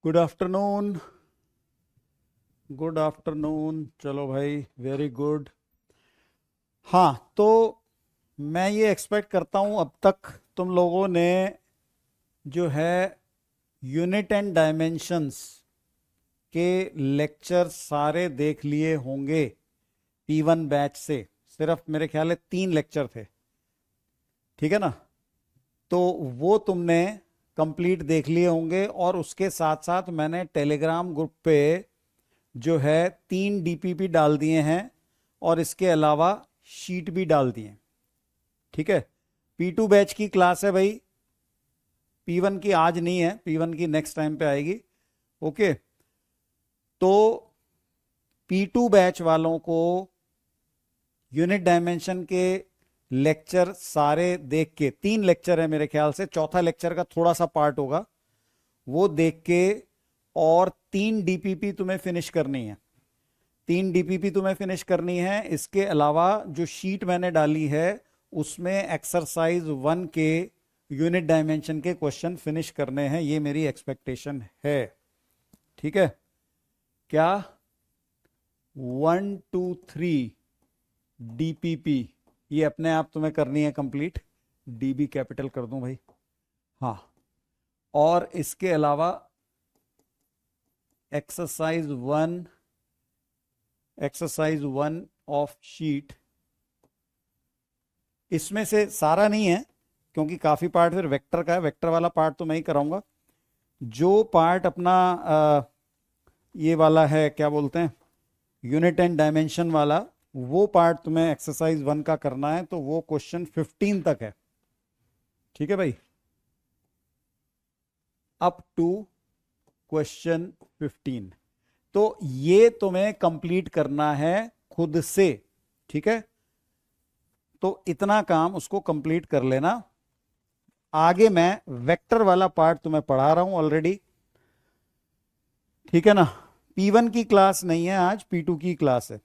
Good afternoon. Good afternoon. चलो भाई, very good. हाँ, तो मैं ये एक्सपेक्ट करता हूँ अब तक तुम लोगों ने जो है यूनिट एंड डायमेंशंस के लेक्चर सारे देख लिए होंगे। P1 बैच से सिर्फ मेरे ख्याल है 3 लेक्चर थे, ठीक है ना? तो वो तुमने कंप्लीट देख लिए होंगे, और उसके साथ साथ मैंने टेलीग्राम ग्रुप पे जो है 3 DPP डाल दिए हैं, और इसके अलावा शीट भी डाल दिए। ठीक है, P2 बैच की क्लास है भाई। P1 की आज नहीं है, P1 की नेक्स्ट टाइम पे आएगी। ओके, तो P2 बैच वालों को यूनिट डायमेंशन के लेक्चर सारे देख के, 3 लेक्चर है मेरे ख्याल से, चौथा लेक्चर का थोड़ा सा पार्ट होगा, वो देख के, और 3 DPP तुम्हें फिनिश करनी है। 3 DPP तुम्हें फिनिश करनी है। इसके अलावा जो शीट मैंने डाली है उसमें एक्सरसाइज 1 के यूनिट डायमेंशन के क्वेश्चन फिनिश करने हैं, ये मेरी एक्सपेक्टेशन है। ठीक है, क्या 1 2 3 DPP ये अपने आप तुम्हें करनी है कंप्लीट। DB कैपिटल कर दूं भाई? हाँ, और इसके अलावा एक्सरसाइज 1 ऑफ शीट, इसमें से सारा नहीं है क्योंकि काफी पार्ट फिर वेक्टर का है। वेक्टर वाला पार्ट तो मैं ही कराऊंगा। जो पार्ट अपना ये वाला है, क्या बोलते हैं, यूनिट एंड डायमेंशन वाला, वो पार्ट तुम्हें एक्सरसाइज 1 का करना है, तो वो क्वेश्चन 15 तक है। ठीक है भाई, अप टू क्वेश्चन 15। तो ये तुम्हें कंप्लीट करना है खुद से। ठीक है, तो इतना काम उसको कंप्लीट कर लेना। आगे मैं वेक्टर वाला पार्ट तुम्हें पढ़ा रहा हूं ऑलरेडी, ठीक है ना? P1 की क्लास नहीं है आज, P2 की क्लास है।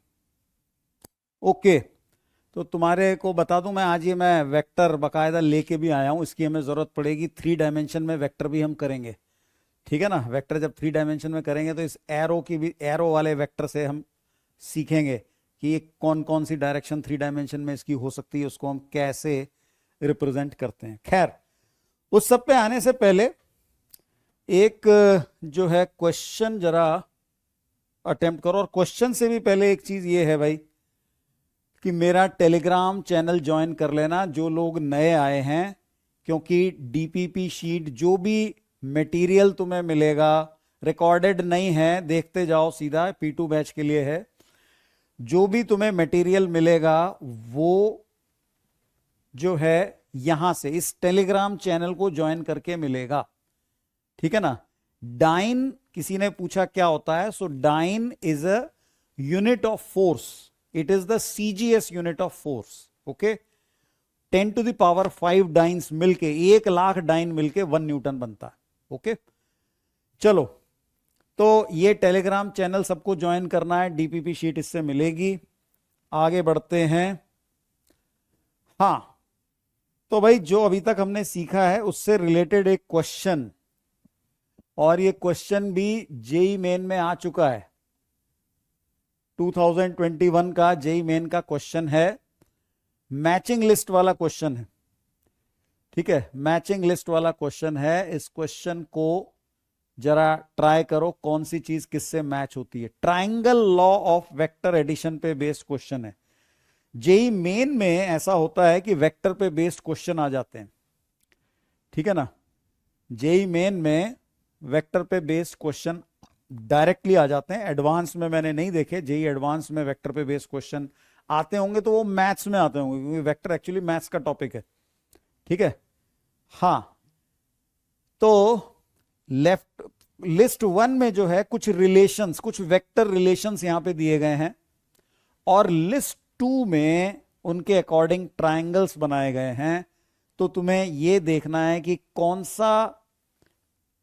ओके, तो तुम्हारे को बता दूं, मैं आज ये मैं वेक्टर बकायदा लेके भी आया हूं, इसकी हमें जरूरत पड़ेगी। 3 डायमेंशन में वेक्टर भी हम करेंगे, ठीक है ना? वेक्टर जब 3 डायमेंशन में करेंगे तो इस एरो की भी, एरो वाले वेक्टर से हम सीखेंगे कि ये कौन कौन सी डायरेक्शन 3 डायमेंशन में इसकी हो सकती है, उसको हम कैसे रिप्रेजेंट करते हैं। खैर, उस सब पे आने से पहले एक जो है क्वेश्चन जरा अटेम्प्ट करो। और क्वेश्चन से भी पहले एक चीज ये है भाई कि मेरा टेलीग्राम चैनल ज्वाइन कर लेना जो लोग नए आए हैं, क्योंकि DPP शीट जो भी मटेरियल तुम्हें मिलेगा रिकॉर्डेड नहीं है, देखते जाओ, सीधा P2 बैच के लिए है। जो भी तुम्हें मटेरियल मिलेगा वो जो है यहां से इस टेलीग्राम चैनल को ज्वाइन करके मिलेगा, ठीक है ना? डाइन, किसी ने पूछा क्या होता है, so dyne is a unit of force. It is the CGS unit of force. Okay, 10⁵ dynes मिलके, 1,00,000 डाइन मिलके 1 न्यूटन बनता है। ओके, चलो, तो ये टेलीग्राम चैनल सबको ज्वाइन करना है, DPP शीट इससे मिलेगी। आगे बढ़ते हैं। हाँ, तो भाई जो अभी तक हमने सीखा है उससे रिलेटेड एक क्वेश्चन, और ये क्वेश्चन भी जेई मेन में आ चुका है। 2021 का जेई मेन का क्वेश्चन है, मैचिंग लिस्ट वाला क्वेश्चन है। ठीक है, मैचिंग लिस्ट वाला क्वेश्चन है। इस क्वेश्चन को जरा ट्राई करो, कौन सी चीज किससे मैच होती है। Triangle law of vector addition पे बेस्ड क्वेश्चन है। जेई मेन में ऐसा होता है कि वेक्टर पे बेस्ड क्वेश्चन आ जाते हैं, ठीक है ना? जेई मेन में वेक्टर पे बेस्ड क्वेश्चन डायरेक्टली आ जाते हैं। एडवांस में मैंने नहीं देखे, जेई एडवांस में वेक्टर पे बेस्ड क्वेश्चन आते होंगे तो वो मैथ्स में आते होंगे, क्योंकि वेक्टर एक्चुअली मैथ्स का टॉपिक है। ठीक है, हाँ, तो लेफ्ट लिस्ट 1 में जो है कुछ रिलेशंस, कुछ वेक्टर रिलेशंस यहां पे दिए गए हैं, और लिस्ट 2 में उनके अकॉर्डिंग ट्रायंगल्स बनाए गए हैं। तो तुम्हें यह देखना है कि कौन सा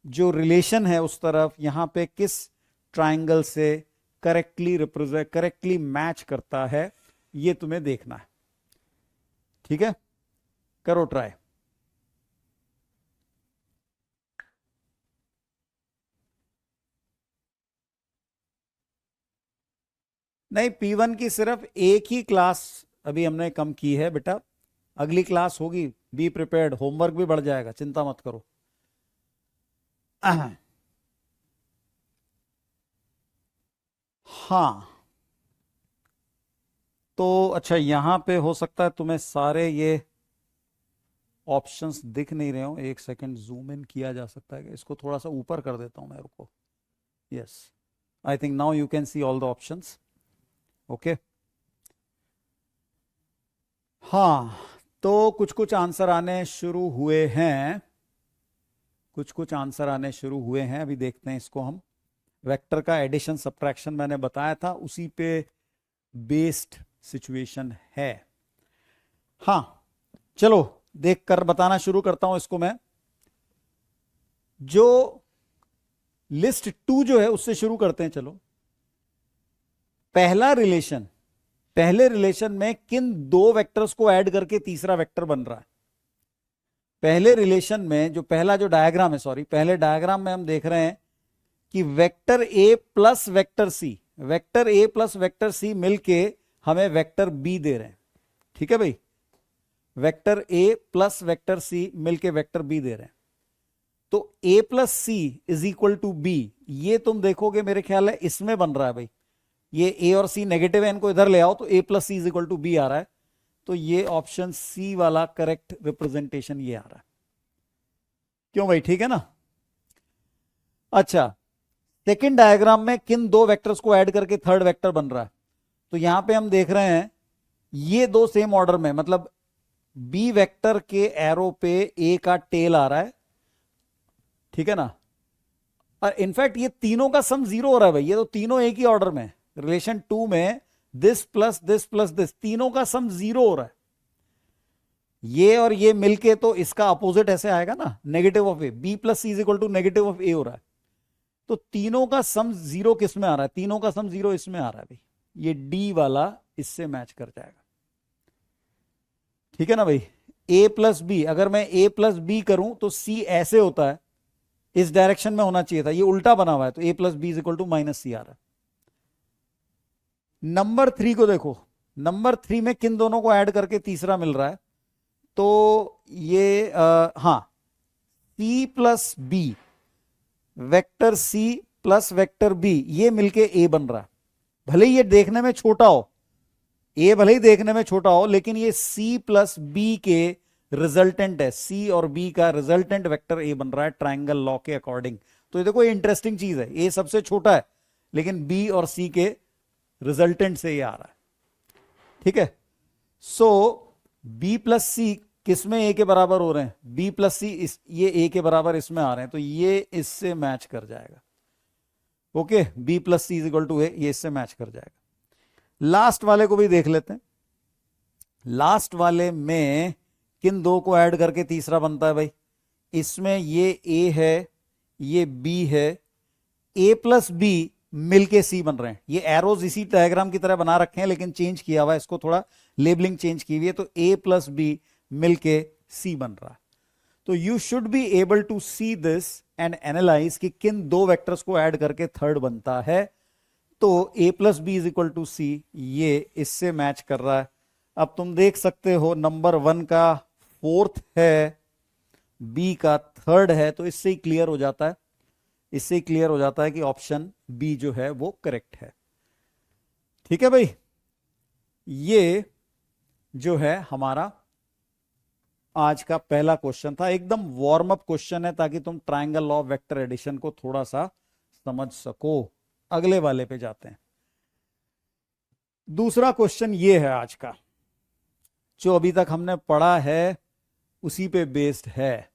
जो रिलेशन है उस तरफ यहां पे किस ट्रायंगल से करेक्टली मैच करता है, ये तुम्हें देखना है। ठीक है, करो ट्राई। नहीं, P1 की सिर्फ एक ही क्लास अभी हमने कम की है बेटा, अगली क्लास होगी। बी प्रिपेयर्ड, होमवर्क भी बढ़ जाएगा, चिंता मत करो। हाँ, तो अच्छा, यहां पे हो सकता है तुम्हें सारे ये ऑप्शंस दिख नहीं रहे हो, एक सेकंड जूम इन किया जा सकता है, इसको थोड़ा सा ऊपर कर देता हूं मैं, रुको। Yes, I think now you can see all the options. Okay, हाँ, तो कुछ कुछ आंसर आने शुरू हुए हैं, कुछ कुछ आंसर आने शुरू हुए हैं, अभी देखते हैं इसको हम। वेक्टर का एडिशन सब्ट्रैक्शन मैंने बताया था, उसी पे बेस्ड सिचुएशन है। हाँ, चलो देख कर बताना शुरू करता हूं इसको मैं। जो लिस्ट 2 जो है उससे शुरू करते हैं, चलो। पहला रिलेशन, पहले रिलेशन में किन दो वेक्टर्स को ऐड करके तीसरा वेक्टर बन रहा है? पहले रिलेशन में जो पहला जो डायग्राम है, सॉरी, पहले डायग्राम में हम देख रहे हैं कि वेक्टर ए प्लस वेक्टर सी, वेक्टर ए प्लस वेक्टर सी मिलके हमें वेक्टर बी दे रहे हैं। ठीक है भाई, वेक्टर ए प्लस वेक्टर सी मिलके वेक्टर बी दे रहे हैं। तो a plus c is equal to b, ये तुम देखोगे मेरे ख्याल है इसमें बन रहा है भाई। ये ए और सी नेगेटिव है, इनको इधर ले आओ तो a plus c is equal to b आ रहा है। तो ये ऑप्शन सी वाला करेक्ट रिप्रेजेंटेशन ये आ रहा है। क्यों भाई, ठीक है ना? अच्छा, सेकेंड डायग्राम में किन दो वेक्टर्स को ऐड करके थर्ड वेक्टर बन रहा है? तो यहां पे हम देख रहे हैं ये दो सेम ऑर्डर में, मतलब बी वेक्टर के एरो पे ए का टेल आ रहा है, ठीक है ना? और इनफैक्ट ये तीनों का सम 0 हो रहा है भाई, ये तो तीनों एक ही ऑर्डर में। रिलेशन 2 में this plus this plus this, तीनों का सम 0 हो रहा है। ये और ये मिलके तो इसका अपोजिट ऐसे आएगा ना, negative of a, B plus c is equal to negative of a हो रहा है। तो तीनों का सम 0 किस में आ रहा है? तीनों का सम 0 इसमें आ रहा है भाई, ये डी वाला इससे मैच कर जाएगा। ठीक है ना भाई? ए प्लस बी, अगर मैं ए प्लस बी करूं तो सी ऐसे होता है, इस डायरेक्शन में होना चाहिए था, ये उल्टा बना हुआ है, तो a plus b is equal to minus c आ रहा है। नंबर 3 को देखो, नंबर 3 में किन दोनों को ऐड करके तीसरा मिल रहा है? तो ये हाँ, C plus B, vector C plus vector B, ये मिलके ए बन रहा है। भले ही ये देखने में छोटा हो, ए भले ही देखने में छोटा हो, लेकिन ये सी प्लस बी के रिजल्टेंट है, सी और बी का रिजल्टेंट वेक्टर ए बन रहा है ट्राइंगल लॉ के अकॉर्डिंग। तो ये देखो, ये इंटरेस्टिंग चीज है, ए सबसे छोटा है लेकिन बी और सी के रिजल्टेंट से ये आ रहा है। ठीक है, सो बी प्लस सी किस में ए के बराबर हो रहे हैं? बी प्लस सी ये ए के बराबर इसमें आ रहे हैं, तो ये इससे मैच कर जाएगा। Okay, b plus c is equal to a, ये इससे मैच कर जाएगा। लास्ट वाले को भी देख लेते हैं। लास्ट वाले में किन दो को ऐड करके तीसरा बनता है भाई? इसमें ये ए है, ये बी है, ए प्लस बी मिलके सी बन रहे हैं। ये एरोज इसी डायग्राम की तरह बना रखे हैं लेकिन चेंज किया हुआ है, इसको थोड़ा लेबलिंग चेंज की हुई है, तो ए प्लस बी मिलके सी बन रहा है। तो you should be able to see this and analyse कि किन दो वेक्टर्स को ऐड करके थर्ड बनता है। तो a plus b is equal to c, ये इससे मैच कर रहा है। अब तुम देख सकते हो नंबर 1 का 4th है, बी का 3rd है, तो इससे ही क्लियर हो जाता है, इससे ही क्लियर हो जाता है कि ऑप्शन बी जो है वो करेक्ट है। ठीक है भाई, ये जो है हमारा आज का पहला क्वेश्चन था, एकदम वार्म अप क्वेश्चन है ताकि तुम triangle law of vector addition को थोड़ा सा समझ सको। अगले वाले पे जाते हैं। दूसरा क्वेश्चन ये है आज का, जो अभी तक हमने पढ़ा है उसी पे बेस्ड है।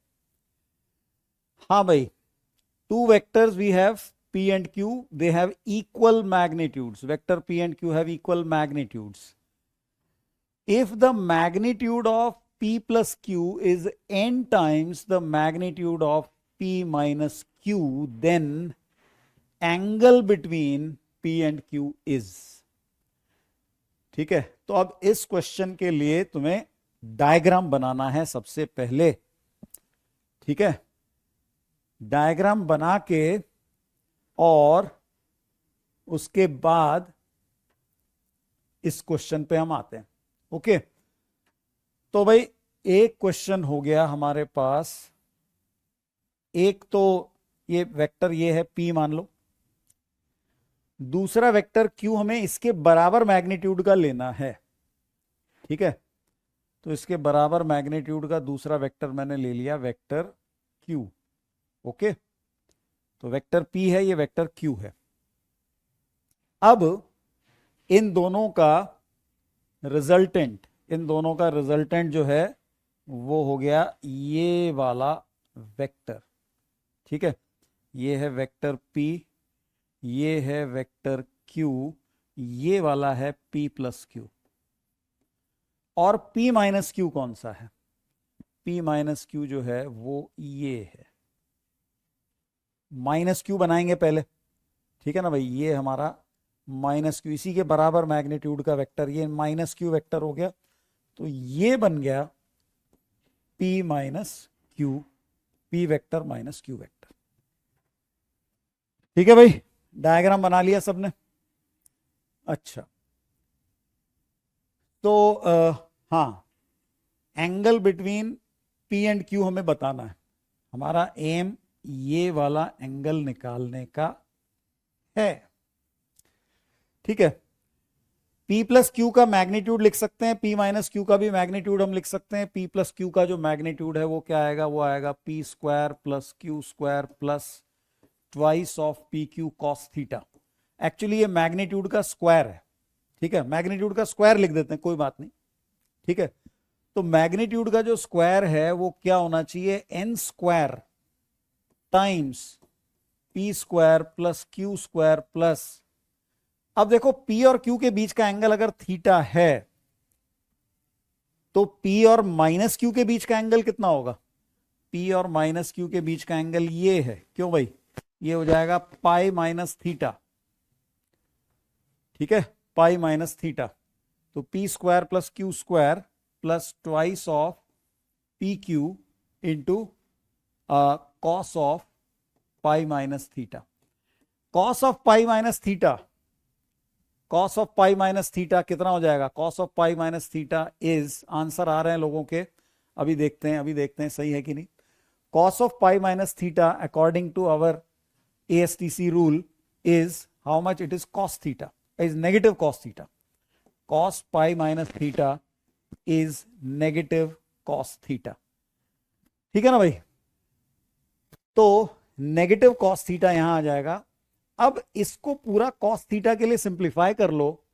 हाँ भाई, two vectors we have P and Q, they have equal magnitudes. Vector P and Q have equal magnitudes. If the magnitude of P plus Q is n times the magnitude of P minus Q, then angle between P and Q is. ठीक है, तो अब इस question के लिए तुम्हें diagram बनाना है सबसे पहले। ठीक है, डायग्राम बना के और उसके बाद इस क्वेश्चन पे हम आते हैं। ओके, तो भाई एक क्वेश्चन हो गया हमारे पास। एक तो ये वेक्टर ये है p मान लो, दूसरा वेक्टर q हमें इसके बराबर मैग्नीट्यूड का लेना है। ठीक है, तो इसके बराबर मैग्नीट्यूड का दूसरा वेक्टर मैंने ले लिया, वेक्टर q। ओके, तो वेक्टर p है, ये वेक्टर q है। अब इन दोनों का रिजल्टेंट जो है वो हो गया ये वाला वेक्टर। ठीक है, ये है वेक्टर p, ये है वेक्टर q, ये वाला है p प्लस q। और p माइनस q कौन सा है? p माइनस q जो है वो ये है। माइनस q बनाएंगे पहले, ठीक है ना भाई, ये हमारा माइनस q, इसी के बराबर मैग्नीट्यूड का वेक्टर, ये माइनस q वेक्टर हो गया। तो ये बन गया p minus q, p vector minus q vector. ठीक है भाई, डायग्राम बना लिया सबने? अच्छा, तो हाँ, angle between p and q हमें बताना है। हमारा एम ये वाला एंगल निकालने का है। ठीक है, p प्लस क्यू का मैग्नीट्यूड लिख सकते हैं, p माइनस क्यू का भी मैग्नीट्यूड हम लिख सकते हैं। p प्लस क्यू का जो मैग्नीट्यूड है वो क्या आएगा? वो आएगा p square plus Q square plus twice of p Q cos theta. Actually ये मैग्नीट्यूड का स्क्वायर है। ठीक है, मैग्नीट्यूड का स्क्वायर लिख देते हैं, कोई बात नहीं। ठीक है, तो मैग्नीट्यूड का जो स्क्वायर है वो क्या होना चाहिए? N square times P square plus Q square plus, अब देखो p और q के बीच का एंगल अगर थीटा है तो p और माइनस q के बीच का एंगल कितना होगा? p और माइनस q के बीच का एंगल ये है। क्यों भाई? ये हो जाएगा पाई माइनस थीटा। ठीक है, पाई माइनस थीटा। तो p square plus Q square plus twice of p q into cos of pi minus theta. Cos of pi minus theta, cos of pi minus theta कितना हो जाएगा? Cos of pi minus theta is, answer आ रहे हैं लोगों के, अभी देखते हैं सही है कि नहीं। Cos of pi minus theta according to our ASTC rule is how much? It is cos theta, is negative cos theta. Cos pi minus theta is negative cos theta. ठीक है ना भाई, तो नेगेटिव कॉस थीटा यहां आ जाएगा। अब इसको पूरा कॉस थीटा के लिए सिंप्लीफाई कर लो।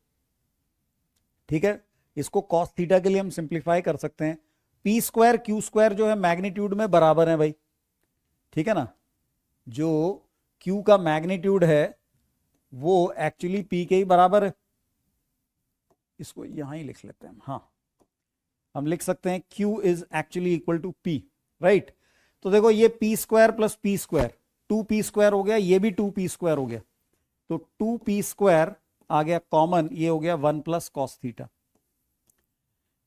ठीक है, इसको कॉस थीटा के लिए हम सिंप्लीफाई कर सकते हैं। पी स्क्वायर क्यू स्क्वायर जो है मैग्नीट्यूड में बराबर है भाई। ठीक है ना, जो क्यू का मैग्नीट्यूड है वो एक्चुअली पी के ही बराबर है। इसको यहां ही लिख लेते हैं हाँ, हम लिख सकते हैं Q is actually equal to P, right. तो देखो ये P square plus P square, 2p square हो गया, ये भी 2p स्क्वायर हो गया। तो 2p स्क्वायर आ गया कॉमन, ये हो गया 1 प्लस कॉस थीटा।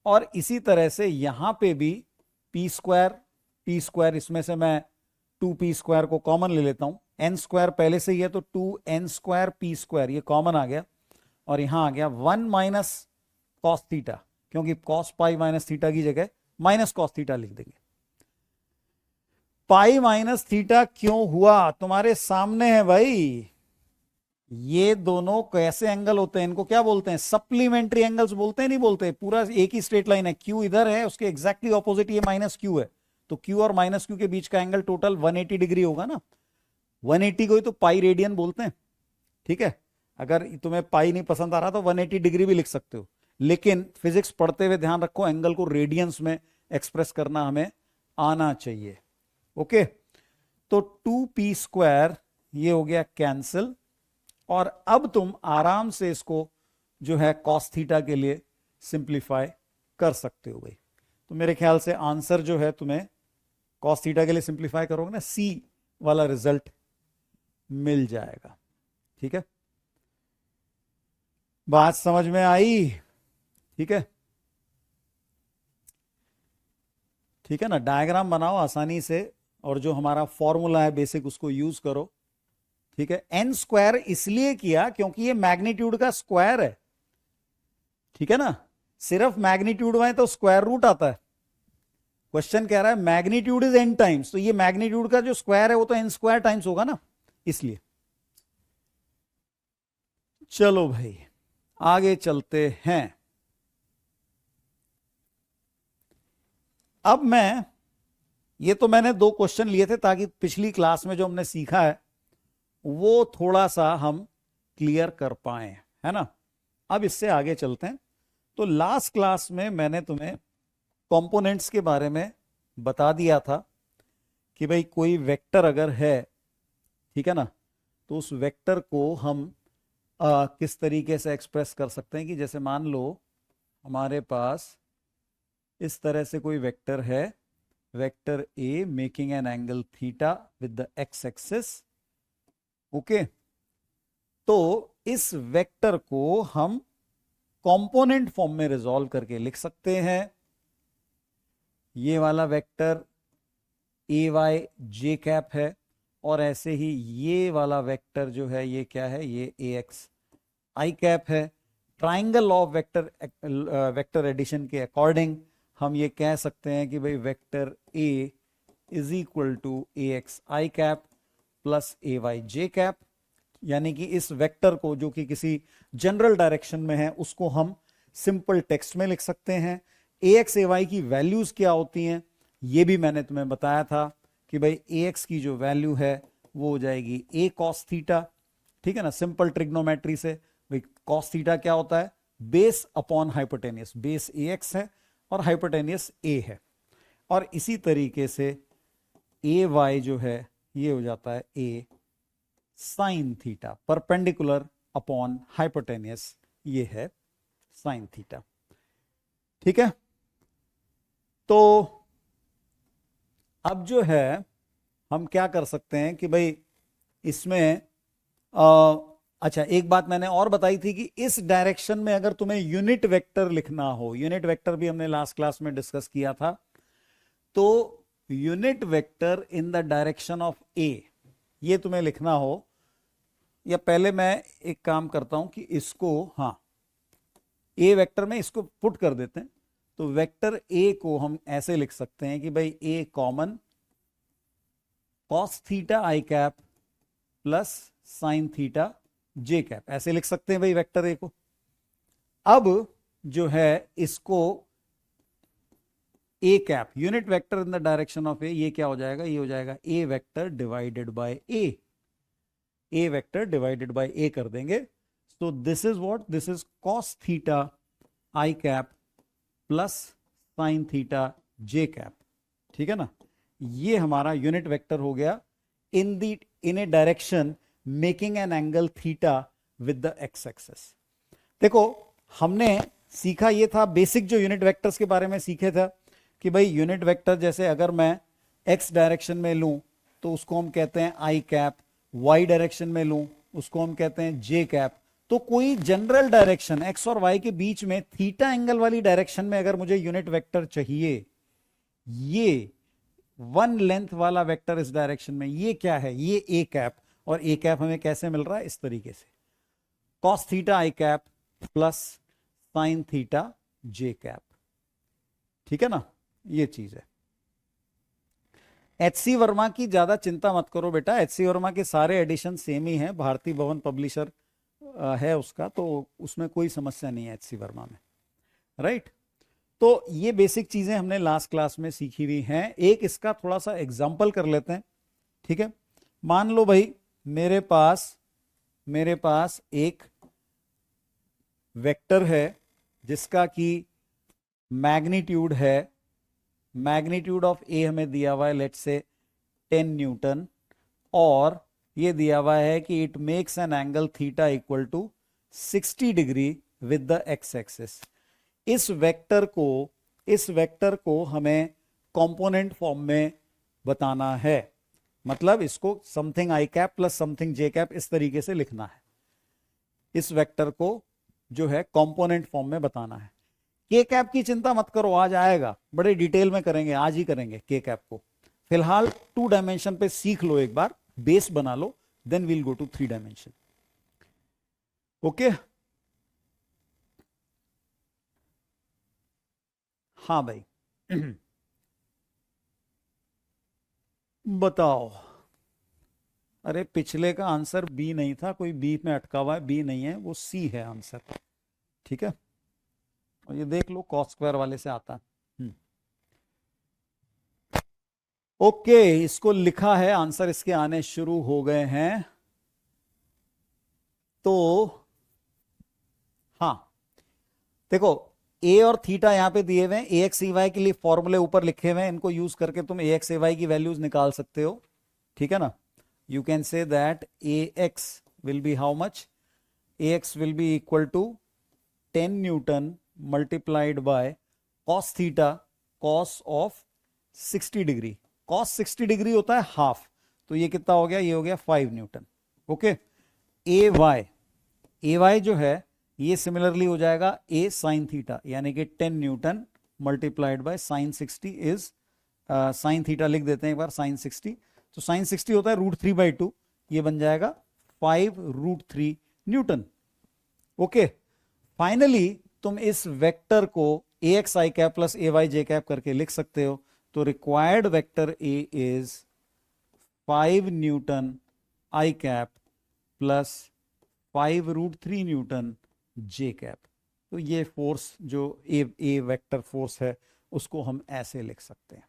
और इसी तरह से यहां पे भी p स्क्वायर, इसमें से मैं 2p स्क्वायर को कॉमन ले लेता हूं। n स्क्वायर पहले से ही है तो 2n स्क्वायर p स्क्वायर, ये कॉमन आ गया। और यहां आ गया 1 माइनस कॉस थीटा, क्योंकि कॉस पाई माइनस थीटा की जगह माइनस कॉस थीटा लिख देंगे। पाई माइनस थीटा क्यों हुआ? तुम्हारे सामने है भाई। ये दोनों कैसे एंगल होते हैं? इनको क्या बोलते हैं? सप्लीमेंट्री एंगल्स बोलते हैं, नहीं बोलते? पूरा एक ही स्ट्रेट लाइन है, क्यू इधर है, उसके एग्जैक्टली ऑपोजिट ये माइनस क्यू है। तो क्यू और माइनस क्यू के बीच का एंगल टोटल 180 डिग्री होगा ना। 180 को ही तो पाई रेडियन बोलते हैं। ठीक है, अगर तुम्हें पाई नहीं पसंद आ रहा तो 180 डिग्री भी लिख सकते हो, लेकिन फिजिक्स पढ़ते हुए ध्यान रखो एंगल को रेडियंस में एक्सप्रेस करना हमें आना चाहिए। ओके, तो 2p स्क्वायर ये हो गया कैंसिल। और अब तुम आराम से इसको जो है कॉस थीटा के लिए सिंप्लीफाई कर सकते हो भाई। तो मेरे ख्याल से आंसर जो है तुम्हें कॉस थीटा के लिए सिंप्लीफाई करोगे ना, सी वाला रिजल्ट मिल जाएगा। ठीक है, बात समझ में आई? ठीक है, ठीक है ना, डायग्राम बनाओ आसानी से, और जो हमारा फॉर्मूला है बेसिक उसको यूज करो। ठीक है, एन स्क्वायर इसलिए किया क्योंकि ये मैग्नीट्यूड का स्क्वायर है। ठीक है ना, सिर्फ मैग्नीट्यूड में तो स्क्वायर रूट आता है। क्वेश्चन कह रहा है मैग्नीट्यूड इज n टाइम्स, तो ये मैग्नीट्यूड का जो स्क्वायर है वो तो n स्क्वायर टाइम्स होगा ना, इसलिए। चलो भाई आगे चलते हैं। अब ये तो मैंने 2 क्वेश्चन लिए थे ताकि पिछली क्लास में जो हमने सीखा है वो थोड़ा सा हम क्लियर कर पाए, है ना। अब इससे आगे चलते हैं। तो लास्ट क्लास में मैंने तुम्हें कंपोनेंट्स के बारे में बता दिया था कि भाई कोई वेक्टर अगर है, ठीक है ना, तो उस वेक्टर को हम किस तरीके से एक्सप्रेस कर सकते हैं कि जैसे मान लो हमारे पास इस तरह से कोई वेक्टर है, vector A making an angle theta with the x axis, okay. तो इस वेक्टर को हम कंपोनेंट फॉर्म में रिजॉल्व करके लिख सकते हैं। ये वाला vector A Y J cap है, और ऐसे ही ये वाला वेक्टर जो है ये क्या है, ये ए एक्स आई कैप है। ट्राइंगल ऑफ वेक्टर एडिशन के अकॉर्डिंग हम ये कह सकते हैं कि भाई vector A is equal to A X I cap plus A Y J cap, यानी कि इस वेक्टर को जो कि किसी जनरल डायरेक्शन में है उसको हम सिंपल टेक्स्ट में लिख सकते हैं। ए एक्स ए वाई की वैल्यूज क्या होती हैं ये भी मैंने तुम्हें बताया था कि भाई ए एक्स की जो वैल्यू है वो हो जाएगी ए कॉस थीटा, ठीक है ना, सिंपल ट्रिग्नोमेट्री से। भाई कॉस थीटा क्या होता है, बेस अपॉन हाइपोटेनियस, बेस ए एक्स है और हाइपोटेनियस ए है। और इसी तरीके से ए वाई जो है ये हो जाता है a sine theta, perpendicular upon hypotenuse, ये है साइन थीटा, ठीक है। तो अब जो है हम क्या कर सकते हैं कि भाई इसमें अच्छा एक बात मैंने और बताई थी कि इस डायरेक्शन में अगर तुम्हें यूनिट वेक्टर लिखना हो, यूनिट वेक्टर भी हमने लास्ट क्लास में डिस्कस किया था, तो unit vector in the direction of a ये तुम्हें लिखना हो, या पहले मैं एक काम करता हूं कि इसको, हाँ, ए वेक्टर में इसको पुट कर देते हैं। तो वेक्टर ए को हम ऐसे लिख सकते हैं कि भाई ए common cos theta i cap plus sine theta j cap, ऐसे लिख सकते हैं भाई वेक्टर ए को। अब जो है इसको a cap unit vector in the direction of a, ये क्या हो जाएगा, ये हो जाएगा a vector divided by a vector divided by a कर देंगे। So this is what, this is cos theta i cap plus sine theta j cap, ठीक है ना। ये हमारा यूनिट वेक्टर हो गया in a direction making an angle theta with the x axis. देखो हमने सीखा ये था, बेसिक जो यूनिट वेक्टर्स के बारे में सीखे था कि भाई यूनिट वेक्टर जैसे अगर मैं एक्स डायरेक्शन में लूं तो उसको हम कहते हैं आई कैप, वाई डायरेक्शन में लूं उसको हम कहते हैं जे कैप। तो कोई जनरल डायरेक्शन एक्स और वाई के बीच में थीटा एंगल वाली डायरेक्शन में अगर मुझे यूनिट वेक्टर चाहिए, ये वन लेंथ वाला वेक्टर इस डायरेक्शन में, ये क्या है, ये ए कैप, और ए कैप हमें कैसे मिल रहा है, इस तरीके से cos theta i cap plus sine theta j cap, ठीक है ना, ये चीज है। एचसी वर्मा की ज्यादा चिंता मत करो बेटा, एचसी वर्मा के सारे एडिशन सेम ही हैं, भारती भवन पब्लिशर है उसका, तो उसमें कोई समस्या नहीं है एचसी वर्मा में, राइट। तो ये बेसिक चीजें हमने लास्ट क्लास में सीखी हुई हैं। एक इसका थोड़ा सा एग्जांपल कर लेते हैं, ठीक है। मान लो भाई मेरे पास एक वेक्टर है जिसका कि मैग्नीट्यूड है, मैग्नीट्यूड ऑफ ए हमें दिया हुआ है लेट्स से 10 न्यूटन, और ये दिया हुआ है कि it makes an angle theta equal to 60 degree with the x axis. इस वेक्टर को हमें कंपोनेंट फॉर्म में बताना है, मतलब इसको something I cap plus something J cap इस तरीके से लिखना है। इस वेक्टर को जो है कंपोनेंट फॉर्म में बताना है। के कैप की चिंता मत करो, आज आएगा, बड़े डिटेल में करेंगे, आज ही करेंगे के कैप को। फिलहाल 2 डायमेंशन पे सीख लो, एक बार बेस बना लो, then we'll go to 3 dimension, okay. हाँ भाई बताओ। अरे पिछले का आंसर बी नहीं था, कोई बी में अटका हुआ है, बी नहीं है, वो सी है आंसर। ठीक है, और ये देख लो कॉस स्क्वायर वाले से आता है। ओके, इसको लिखा है, आंसर इसके आने शुरू हो गए हैं। तो हाँ देखो, ए और थीटा यहां पे दिए हुए हैं, ए एक्स ई वाई के लिए फॉर्मूले ऊपर लिखे हुए हैं, इनको यूज करके तुम ए एक्स ए वाई की वैल्यूज निकाल सकते हो। ठीक है ना, you can say that A X will be how much, A X will be equal to 10 newton multiplied by cos theta cos of 60 degree. Cos 60 degree होता है half, तो ये कितना हो गया, ये हो गया 5 न्यूटन। ओके, ए वाई जो है ये सिमिलरली हो जाएगा ए साइन थीटा, यानी कि 10 newton multiplied by sine 60 is, sine theta लिख देते हैं एक बार, साइन 60, तो साइन 60 होता है √3/2, ये बन जाएगा 5√3 न्यूटन। ओके, फाइनली तुम इस वेक्टर को ए X I cap plus A Y J cap करके लिख सकते हो। तो required vector A is 5 Newton I cap plus 5√3 Newton J cap. तो ये फोर्स जो ए वेक्टर फोर्स है उसको हम ऐसे लिख सकते हैं।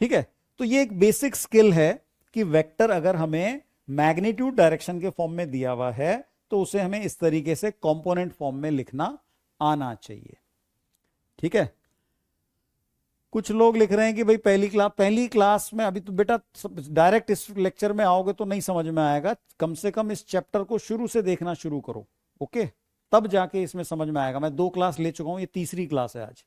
ठीक है, तो ये एक बेसिक स्किल है कि वेक्टर अगर हमें मैग्नीट्यूड डायरेक्शन के फॉर्म में दिया हुआ है तो उसे हमें इस तरीके से कंपोनेंट फॉर्म में लिखना आना चाहिए। ठीक है, कुछ लोग लिख रहे हैं कि भाई पहली क्लास में, अभी तो बेटा डायरेक्ट इस लेक्चर में आओगे तो नहीं समझ में आएगा, कम से कम इस चैप्टर को शुरू से देखना शुरू करो। ओके, तब जाके इसमें समझ में आएगा। मैं 2 क्लास ले चुका हूं, ये तीसरी क्लास है आज।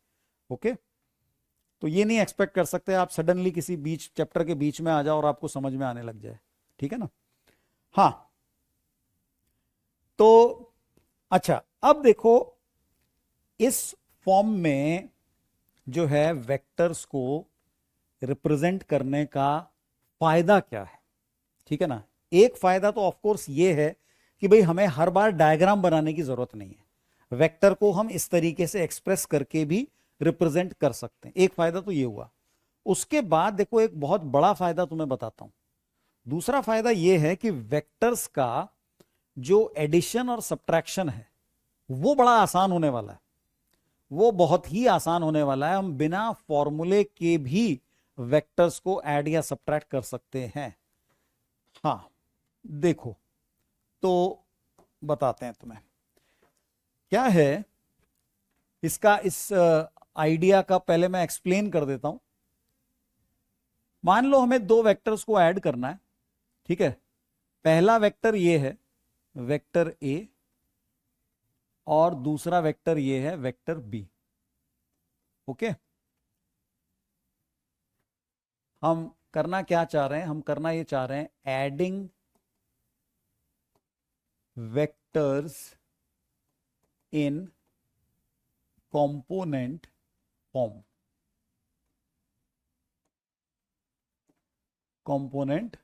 ओके, तो ये नहीं एक्सपेक्ट कर सकते आप सडनली किसी चैप्टर के बीच में आ जाओ और आपको समझ में आने लग जाए। ठीक है ना, हाँ तो अच्छा, अब देखो इस फॉर्म में जो है वेक्टर्स को रिप्रेजेंट करने का फायदा क्या है। ठीक है ना, एक फायदा तो ऑफ कोर्स ये है कि भाई हमें हर बार डायग्राम बनाने की जरूरत नहीं है, वेक्टर को हम इस तरीके से एक्सप्रेस करके भी रिप्रेजेंट कर सकते हैं। एक फायदा तो ये हुआ। उसके बाद देखो एक बहुत बड़ा फायदा तुम्हें बताता हूं। दूसरा फायदा ये है कि वेक्टर्स का जो एडिशन और सब्ट्रैक्शन है वो बड़ा आसान होने वाला है, वो बहुत ही आसान होने वाला है। हम बिना फॉर्मूले के भी वेक्टर्स को ऐड या सब्ट्रैक्ट कर सकते हैं। हाँ देखो, तो बताते हैं तुम्हें क्या है इसका, इस आइडिया का पहले मैं एक्सप्लेन कर देता हूं। मान लो हमें 2 वेक्टर्स को ऐड करना है। ठीक है, पहला वेक्टर ये है वेक्टर ए, और दूसरा वेक्टर ये है वेक्टर बी। ओके, हम करना क्या चाह रहे हैं, हम करना ये चाह रहे हैं adding vectors in component form. Component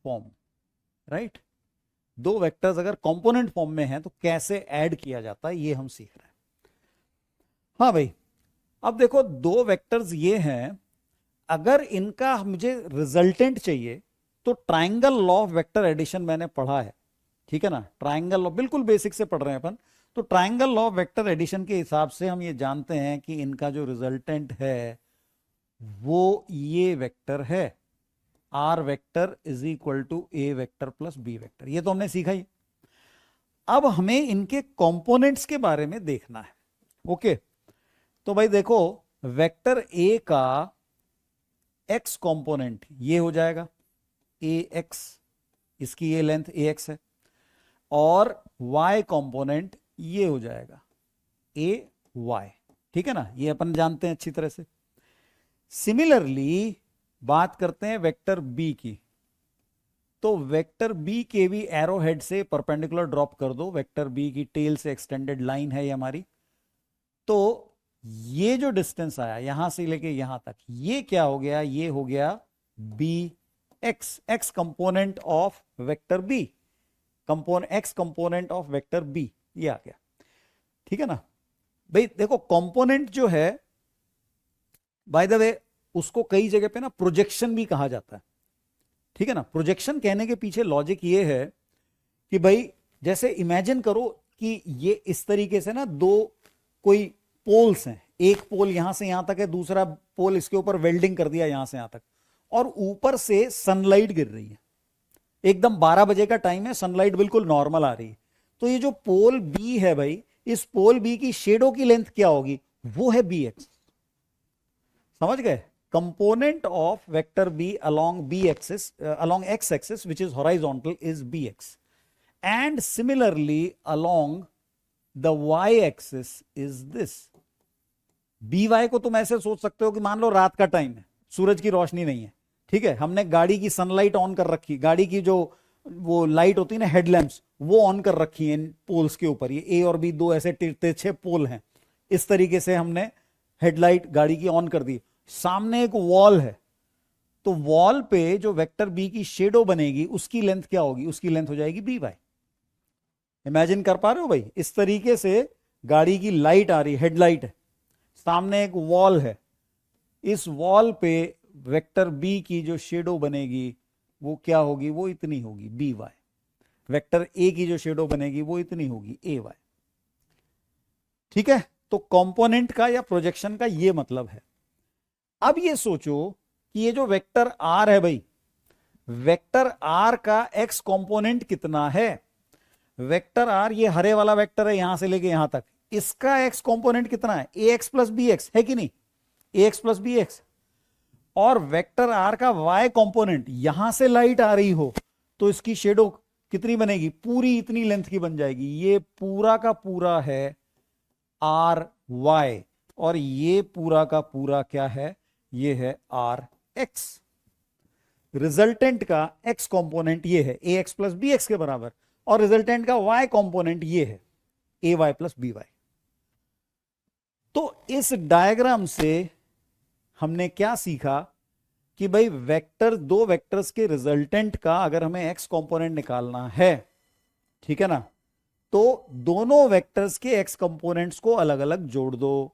form, right. 2 vectors अगर कंपोनेंट फॉर्म में हैं तो कैसे ऐड किया जाता है ये हम सीख रहे हैं। हाँ भाई, अब देखो 2 वेक्टर्स ये हैं, अगर इनका मुझे रिजल्टेंट चाहिए तो triangle law of vector addition मैंने पढ़ा है। ठीक है ना, ट्राइंगल लॉ बिल्कुल बेसिक से पढ़ रहे हैं अपन। तो triangle law of vector addition के हिसाब से हम ये जानते हैं कि इनका जो रिजल्टेंट है वो ये वेक्टर है, R vector is equal to A vector plus B vector. ये तो हमने सीखा ही। अब हमें इनके कंपोनेंट्स के बारे में देखना है। ओके, तो भाई देखो वेक्टर ए का एक्स कंपोनेंट ये हो जाएगा ए एक्स, इसकी ये लेंथ ए एक्स है, और वाई कंपोनेंट ये हो जाएगा ए वाई। ठीक है ना, ये अपन जानते हैं अच्छी तरह से। सिमिलरली बात करते हैं वेक्टर बी की, तो वेक्टर बी के भी एरो हेड से परपेंडिकुलर ड्रॉप कर दो। वेक्टर बी की टेल से एक्सटेंडेड लाइन है ये हमारी। तो ये जो डिस्टेंस आया यहां से लेके यहां तक, ये क्या हो गया, ये हो गया B X, X component of vector B, X component of vector B, ये आ गया। ठीक है ना भाई, देखो कंपोनेंट जो है बाय द वे उसको कई जगह पे ना प्रोजेक्शन भी कहा जाता है, ठीक है ना। प्रोजेक्शन कहने के पीछे लॉजिक ये है कि भाई जैसे इमेजिन करो कि ये इस तरीके से ना दो कोई पोल्स हैं, एक पोल यहां से यहां तक है, दूसरा पोल इसके ऊपर वेल्डिंग कर दिया यहां से यहां तक, और ऊपर से सनलाइट गिर रही है, एकदम 12 बजे का टाइम है, सनलाइट बिल्कुल नॉर्मल आ रही है। तो ये जो पोल बी है भाई, इस पोल बी की शेडो की लेंथ क्या होगी, वो है बी एक्स। समझ गए? Component of vector B along B axis along X axis which is horizontal is B X, and similarly along the Y axis is this. B Y को तुम ऐसे सोच सकते हो कि मान लो रात का टाइम है, सूरज की रोशनी नहीं है, ठीक है, हमने गाड़ी की सनलाइट ऑन कर रखी, गाड़ी की जो वो लाइट होती है ना हेडलैम्प्स, वो ऑन कर रखी है इन पोल्स के ऊपर, ये ए और बी दो ऐसे तिरछे पोल हैं, इस तरीके से हमने हेडलाइट गाड़ी की ऑन कर दी। सामने एक वॉल है, तो वॉल पे जो वेक्टर बी की शेडो बनेगी उसकी लेंथ क्या होगी, उसकी लेंथ हो जाएगी बी वाई। इमेजिन कर पा रहे हो भाई? इस तरीके से गाड़ी की लाइट आ रही, हेडलाइट है, सामने एक वॉल है, इस वॉल पे वेक्टर बी की जो शेडो बनेगी वो क्या होगी, वो इतनी होगी बी वाई। वेक्टर ए की जो शेडो बनेगी वो इतनी होगी ए वाई। ठीक है, तो कंपोनेंट का या प्रोजेक्शन का ये मतलब है। अब ये सोचो कि ये जो वेक्टर आर है भाई, वेक्टर आर का एक्स कंपोनेंट कितना है। वेक्टर आर ये हरे वाला वेक्टर है यहां से लेके यहां तक, इसका एक्स कंपोनेंट कितना है, ए एक्स प्लस बी एक्स है कि नहीं, ए एक्स प्लस बी एक्स। और वेक्टर आर का वाई कंपोनेंट, यहां से लाइट आ रही हो तो इसकी शेडो कितनी बनेगी, पूरी इतनी लेंथ की बन जाएगी। ये पूरा का पूरा है आर वाई, और ये पूरा का पूरा क्या है, ये है आर एक्स। रिजल्टेंट का एक्स कंपोनेंट ये है ए एक्स प्लस बी एक्स के बराबर, और रिजल्टेंट का वाई कंपोनेंट ये है ए वाई प्लस बी वाई। तो इस डायग्राम से हमने क्या सीखा कि भाई वेक्टर, दो वेक्टर्स के रिजल्टेंट का अगर हमें एक्स कंपोनेंट निकालना है, ठीक है ना, तो दोनों वेक्टर्स के एक्स कंपोनेंट्स को अलग अलग जोड़ दो।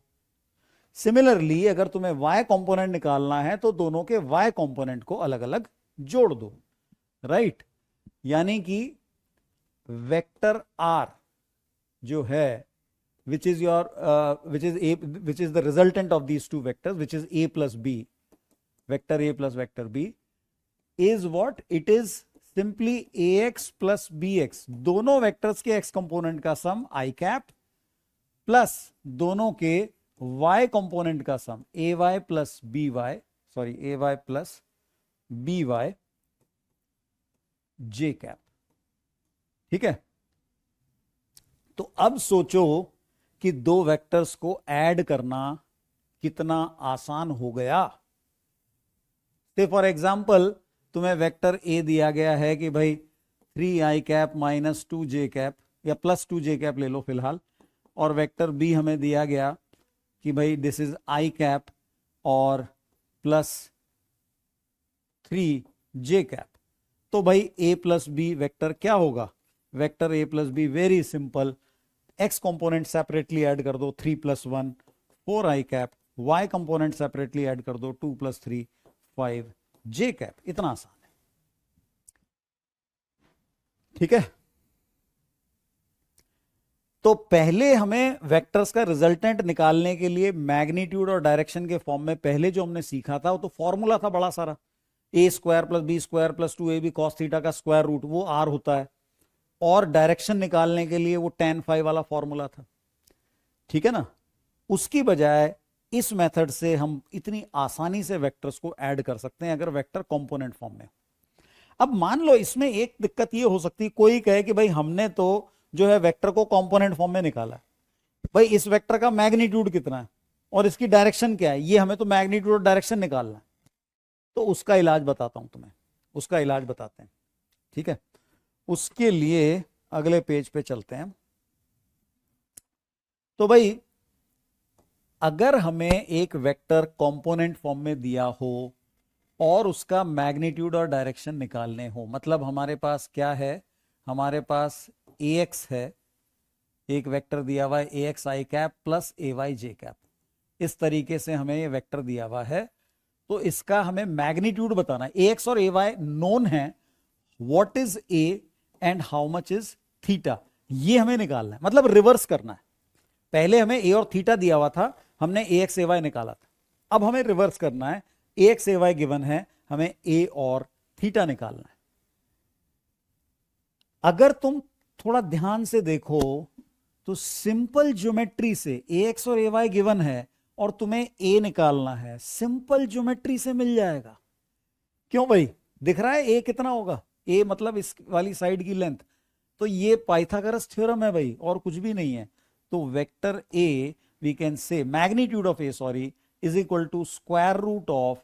सिमिलरली अगर तुम्हें y कंपोनेंट निकालना है तो दोनों के y कंपोनेंट को अलग अलग जोड़ दो, राइट। यानी कि वेक्टर r जो है which is the resultant of these two vectors, which is a plus b, vector a plus vector b, is what it is simply ax plus bx, दोनों वेक्टर्स के x कंपोनेंट का सम i cap plus दोनों के y component का सम ay plus by, sorry ay plus by j cap. ठीक है, तो अब सोचो कि दो वेक्टर्स को ऐड करना कितना आसान हो गया। से फॉर एग्जाम्पल तुम्हें वेक्टर ए दिया गया है कि भाई 3i cap minus 2j cap या प्लस 2j कैप ले लो फिलहाल, और वेक्टर बी हमें दिया गया कि भाई दिस इज i कैप और प्लस 3j कैप। तो भाई a प्लस बी वेक्टर क्या होगा, vector a plus be very simple, x component separately add कर दो 3 plus 1 4i cap, y component separately add कर दो 2 प्लस 3 5j कैप। इतना आसान है, ठीक है। तो पहले हमें वेक्टर्स का रिजल्टेंट निकालने के लिए मैग्नीट्यूड और डायरेक्शन के फॉर्म में पहले जो हमने सीखा था वो तो फॉर्मूला था बड़ा सारा, a square plus b square plus 2ab cos theta का स्क्वायर रूट, वो आर होता है, और डायरेक्शन निकालने के लिए वो tan phi वाला फॉर्मूला था, ठीक है ना। उसकी बजाय इस मेथड से हम इतनी आसानी से वेक्टर्स को ऐड कर सकते हैं अगर वेक्टर कंपोनेंट फॉर्म में। अब मान लो इसमें एक दिक्कत ये हो सकती है, कोई कहे कि भाई हमने तो जो है वेक्टर को कंपोनेंट फॉर्म में निकाला है, भाई इस वेक्टर का मैग्नीट्यूड कितना है और इसकी डायरेक्शन क्या है, ये हमें तो मैग्नीट्यूड और डायरेक्शन निकालना है। तो उसका इलाज बताता हूं तुम्हें, उसका इलाज बताते हैं, ठीक है। उसके लिए अगले पेज पे चलते हैं। तो भाई अगर हमें एक वेक्टर कंपोनेंट फॉर्म में दिया हो और उसका मैग्नीट्यूड और डायरेक्शन निकालने हो, मतलब हमारे पास क्या है, हमारे पास ax है, एक वेक्टर दिया हुआ है ax i cap plus ay j cap, इस तरीके से हमें ये वेक्टर दिया हुआ है, तो इसका हमें मैग्नीट्यूड बताना है। ए एक्स और ए वाई नोन है, what is A and how much is theta, ये हमें निकालना है, मतलब रिवर्स करना है। पहले हमें ए और थीटा दिया हुआ था, हमने ए एक्स ए वाई निकाला था, अब हमें रिवर्स करना है। ए एक्स ए वाई गिवन है, हमें ए और थीटा निकालना है। अगर तुम थोड़ा ध्यान से देखो तो सिंपल ज्योमेट्री से ए एक्स और ए वाई गिवन है और तुम्हें ए निकालना है, सिंपल ज्योमेट्री से मिल जाएगा। क्यों भाई, दिख रहा है ए कितना होगा, ए मतलब इस वाली साइड की लेंथ, तो ये पाइथागोरस थ्योरम है भाई, और कुछ भी नहीं है। तो vector A we can say magnitude of A sorry is equal to square root of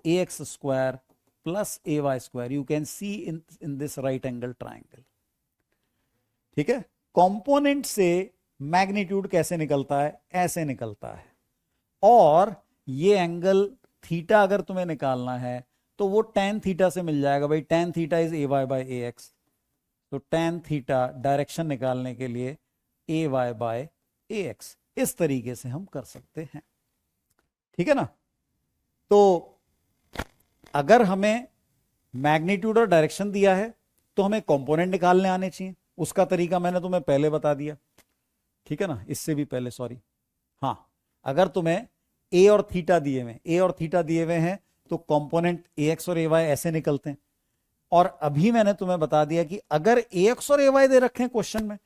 A X square plus A Y square, you can see in this right angle triangle. ठीक है, कंपोनेंट से magnitude कैसे निकलता है, ऐसे निकलता है। और ये एंगल थीटा अगर तुम्हें निकालना है तो वो tan थीटा से मिल जाएगा भाई, tan theta is A Y by A X, तो tan थीटा डायरेक्शन निकालने के लिए A Y by A X, इस तरीके से हम कर सकते हैं। ठीक है ना, तो अगर हमें मैग्नीट्यूड और डायरेक्शन दिया है तो हमें कंपोनेंट निकालने आने चाहिए, उसका तरीका मैंने तुम्हें पहले बता दिया। ठीक है ना, इससे भी पहले सॉरी, हाँ, अगर तुम्हें ए और थीटा दिए हुए, ए और थीटा दिए हुए हैं तो कंपोनेंट ए एक्स और ए वाई ऐसे निकलते हैं। और अभी मैंने तुम्हें बता दिया कि अगर ए एक्स और ए वाई दे रखे हैं क्वेश्चन में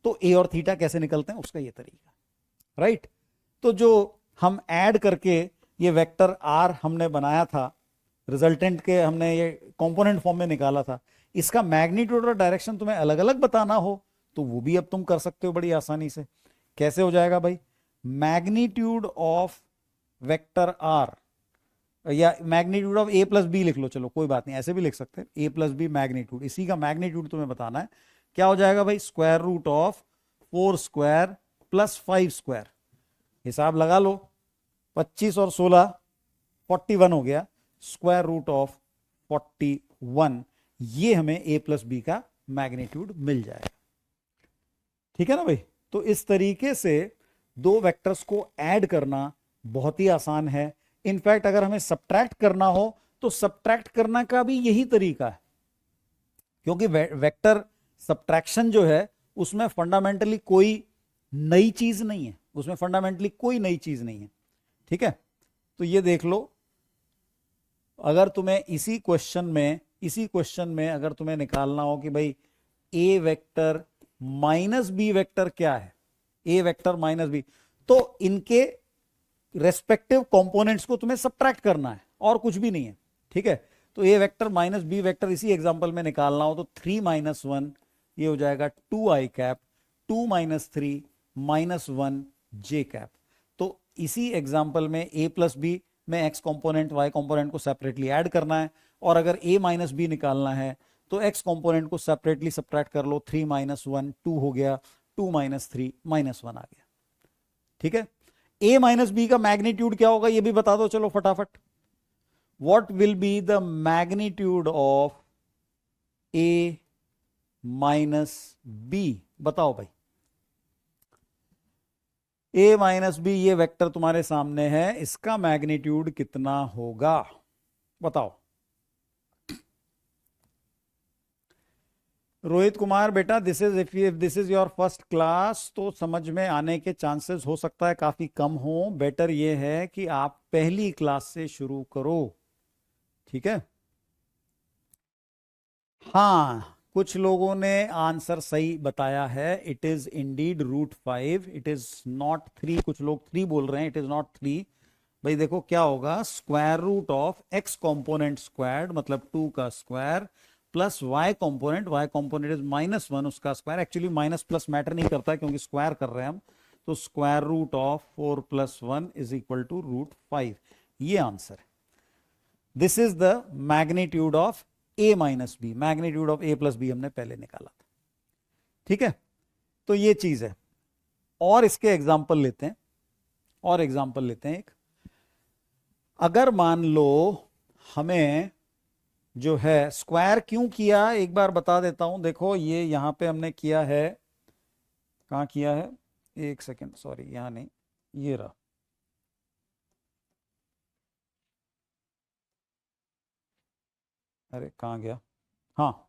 तो ए और थीटा कैसे निकलते हैं, उसका ये तरीका, राइट। तो जो हम ऐड करके ये वेक्टर आर हमने बनाया था, रिजल्टेंट के हमने ये कंपोनेंट फॉर्म में निकाला था, इसका मैग्नीट्यूड और डायरेक्शन तुम्हें अलग अलग बताना हो तो वो भी अब तुम कर सकते हो बड़ी आसानी से। कैसे हो जाएगा भाई, मैग्नीट्यूड ऑफ वेक्टर आर, या magnitude of A plus B लिख लो, चलो कोई बात नहीं, ऐसे भी लिख सकते हैं, ए प्लस बी मैग्नीट्यूड, इसी का मैग्नीट्यूड तुम्हें बताना है। क्या हो जाएगा भाई, square root of 4 square plus 5 square, हिसाब लगा लो, 25 और 16 41 हो गया, स्क्वायर रूट ऑफ 41, ये हमें ए प्लस बी का मैग्नीट्यूड मिल जाएगा। ठीक है ना भाई, तो इस तरीके से दो वेक्टर्स को ऐड करना बहुत ही आसान है। इनफैक्ट अगर हमें सब्ट्रैक्ट करना हो तो सब्ट्रैक्ट करना का भी यही तरीका है, क्योंकि वेक्टर सब्ट्रैक्शन जो है उसमें फंडामेंटली कोई नई चीज नहीं है, उसमें फंडामेंटली कोई नई चीज नहीं है। ठीक है, तो ये देख लो, अगर तुम्हें इसी क्वेश्चन में अगर तुम्हें निकालना हो कि भाई ए वेक्टर माइनस बी वेक्टर क्या है, ए वेक्टर माइनस बी, तो इनके रेस्पेक्टिव कंपोनेंट्स को तुम्हें सब्ट्रैक्ट करना है और कुछ भी नहीं है। ठीक है, तो ए वेक्टर माइनस बी वेक्टर इसी एग्जांपल में निकालना हो तो 3 - 1 ये हो जाएगा 2i कैप, 2 - 3 -1 j कैप। तो इसी एग्जांपल में a प्लस बी में x कंपोनेंट y कंपोनेंट को सेपरेटली ऐड करना है, और अगर a माइनस बी निकालना है तो x कंपोनेंट को सेपरेटली सब्ट्रैक्ट कर लो, 3 - 1 2 हो गया, 2 - 3 -1 आ गया। ठीक है, a माइनस बी का मैग्नीट्यूड क्या होगा ये भी बता दो चलो फटाफट। What will be the magnitude of a minus B, बताओ भाई। a माइनस बी ये वेक्टर तुम्हारे सामने है, इसका मैग्नीट्यूड कितना होगा बताओ। रोहित कुमार बेटा, this is if this is your first class तो समझ में आने के चांसेस हो सकता है काफी कम हो, बेटर ये है कि आप पहली क्लास से शुरू करो। ठीक है, हाँ, कुछ लोगों ने आंसर सही बताया है, it is Indeed √5, it is not 3, कुछ लोग 3 बोल रहे हैं, इट इज नॉट 3। भाई देखो क्या होगा, square root of x component squared मतलब 2 का square plus y component is -1 उसका square, actually minus plus matter नहीं करता क्योंकि स्क्वायर कर रहे हैं हम, तो square root of 4 + 1 is equal to √5, ये आंसर है। This is the magnitude of a minus B, magnitude of a plus B हमने पहले निकाला था। ठीक है, तो ये चीज है। और इसके एग्जाम्पल लेते हैं, और एग्जाम्पल लेते हैं एक, अगर मान लो हमें जो है स्क्वायर क्यों किया एक बार बता देता हूं। देखो ये यहां पे हमने किया है, कहां किया है, एक सेकेंड सॉरी, यहां नहीं, ये रहा, अरे कहाँ गया, हाँ,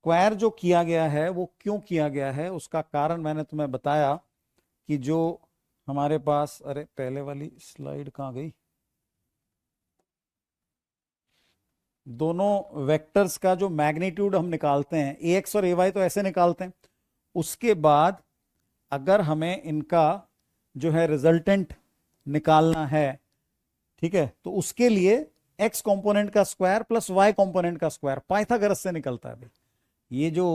स्क्वायर जो किया गया है वो क्यों किया गया है, उसका कारण मैंने तुम्हें बताया कि जो हमारे पास, अरे पहले वाली स्लाइड कहाँ गई, दोनों वेक्टर्स का जो मैग्नीट्यूड हम निकालते हैं, ए एक्स और ए वाई तो ऐसे निकालते हैं, उसके बाद अगर हमें इनका जो है रिजल्टेंट निकालना है, ठीक है, तो उसके लिए एक्स कंपोनेंट का स्क्वायर प्लस वाई कंपोनेंट का स्क्वायर पाइथागोरस से निकलता है भाई। ये जो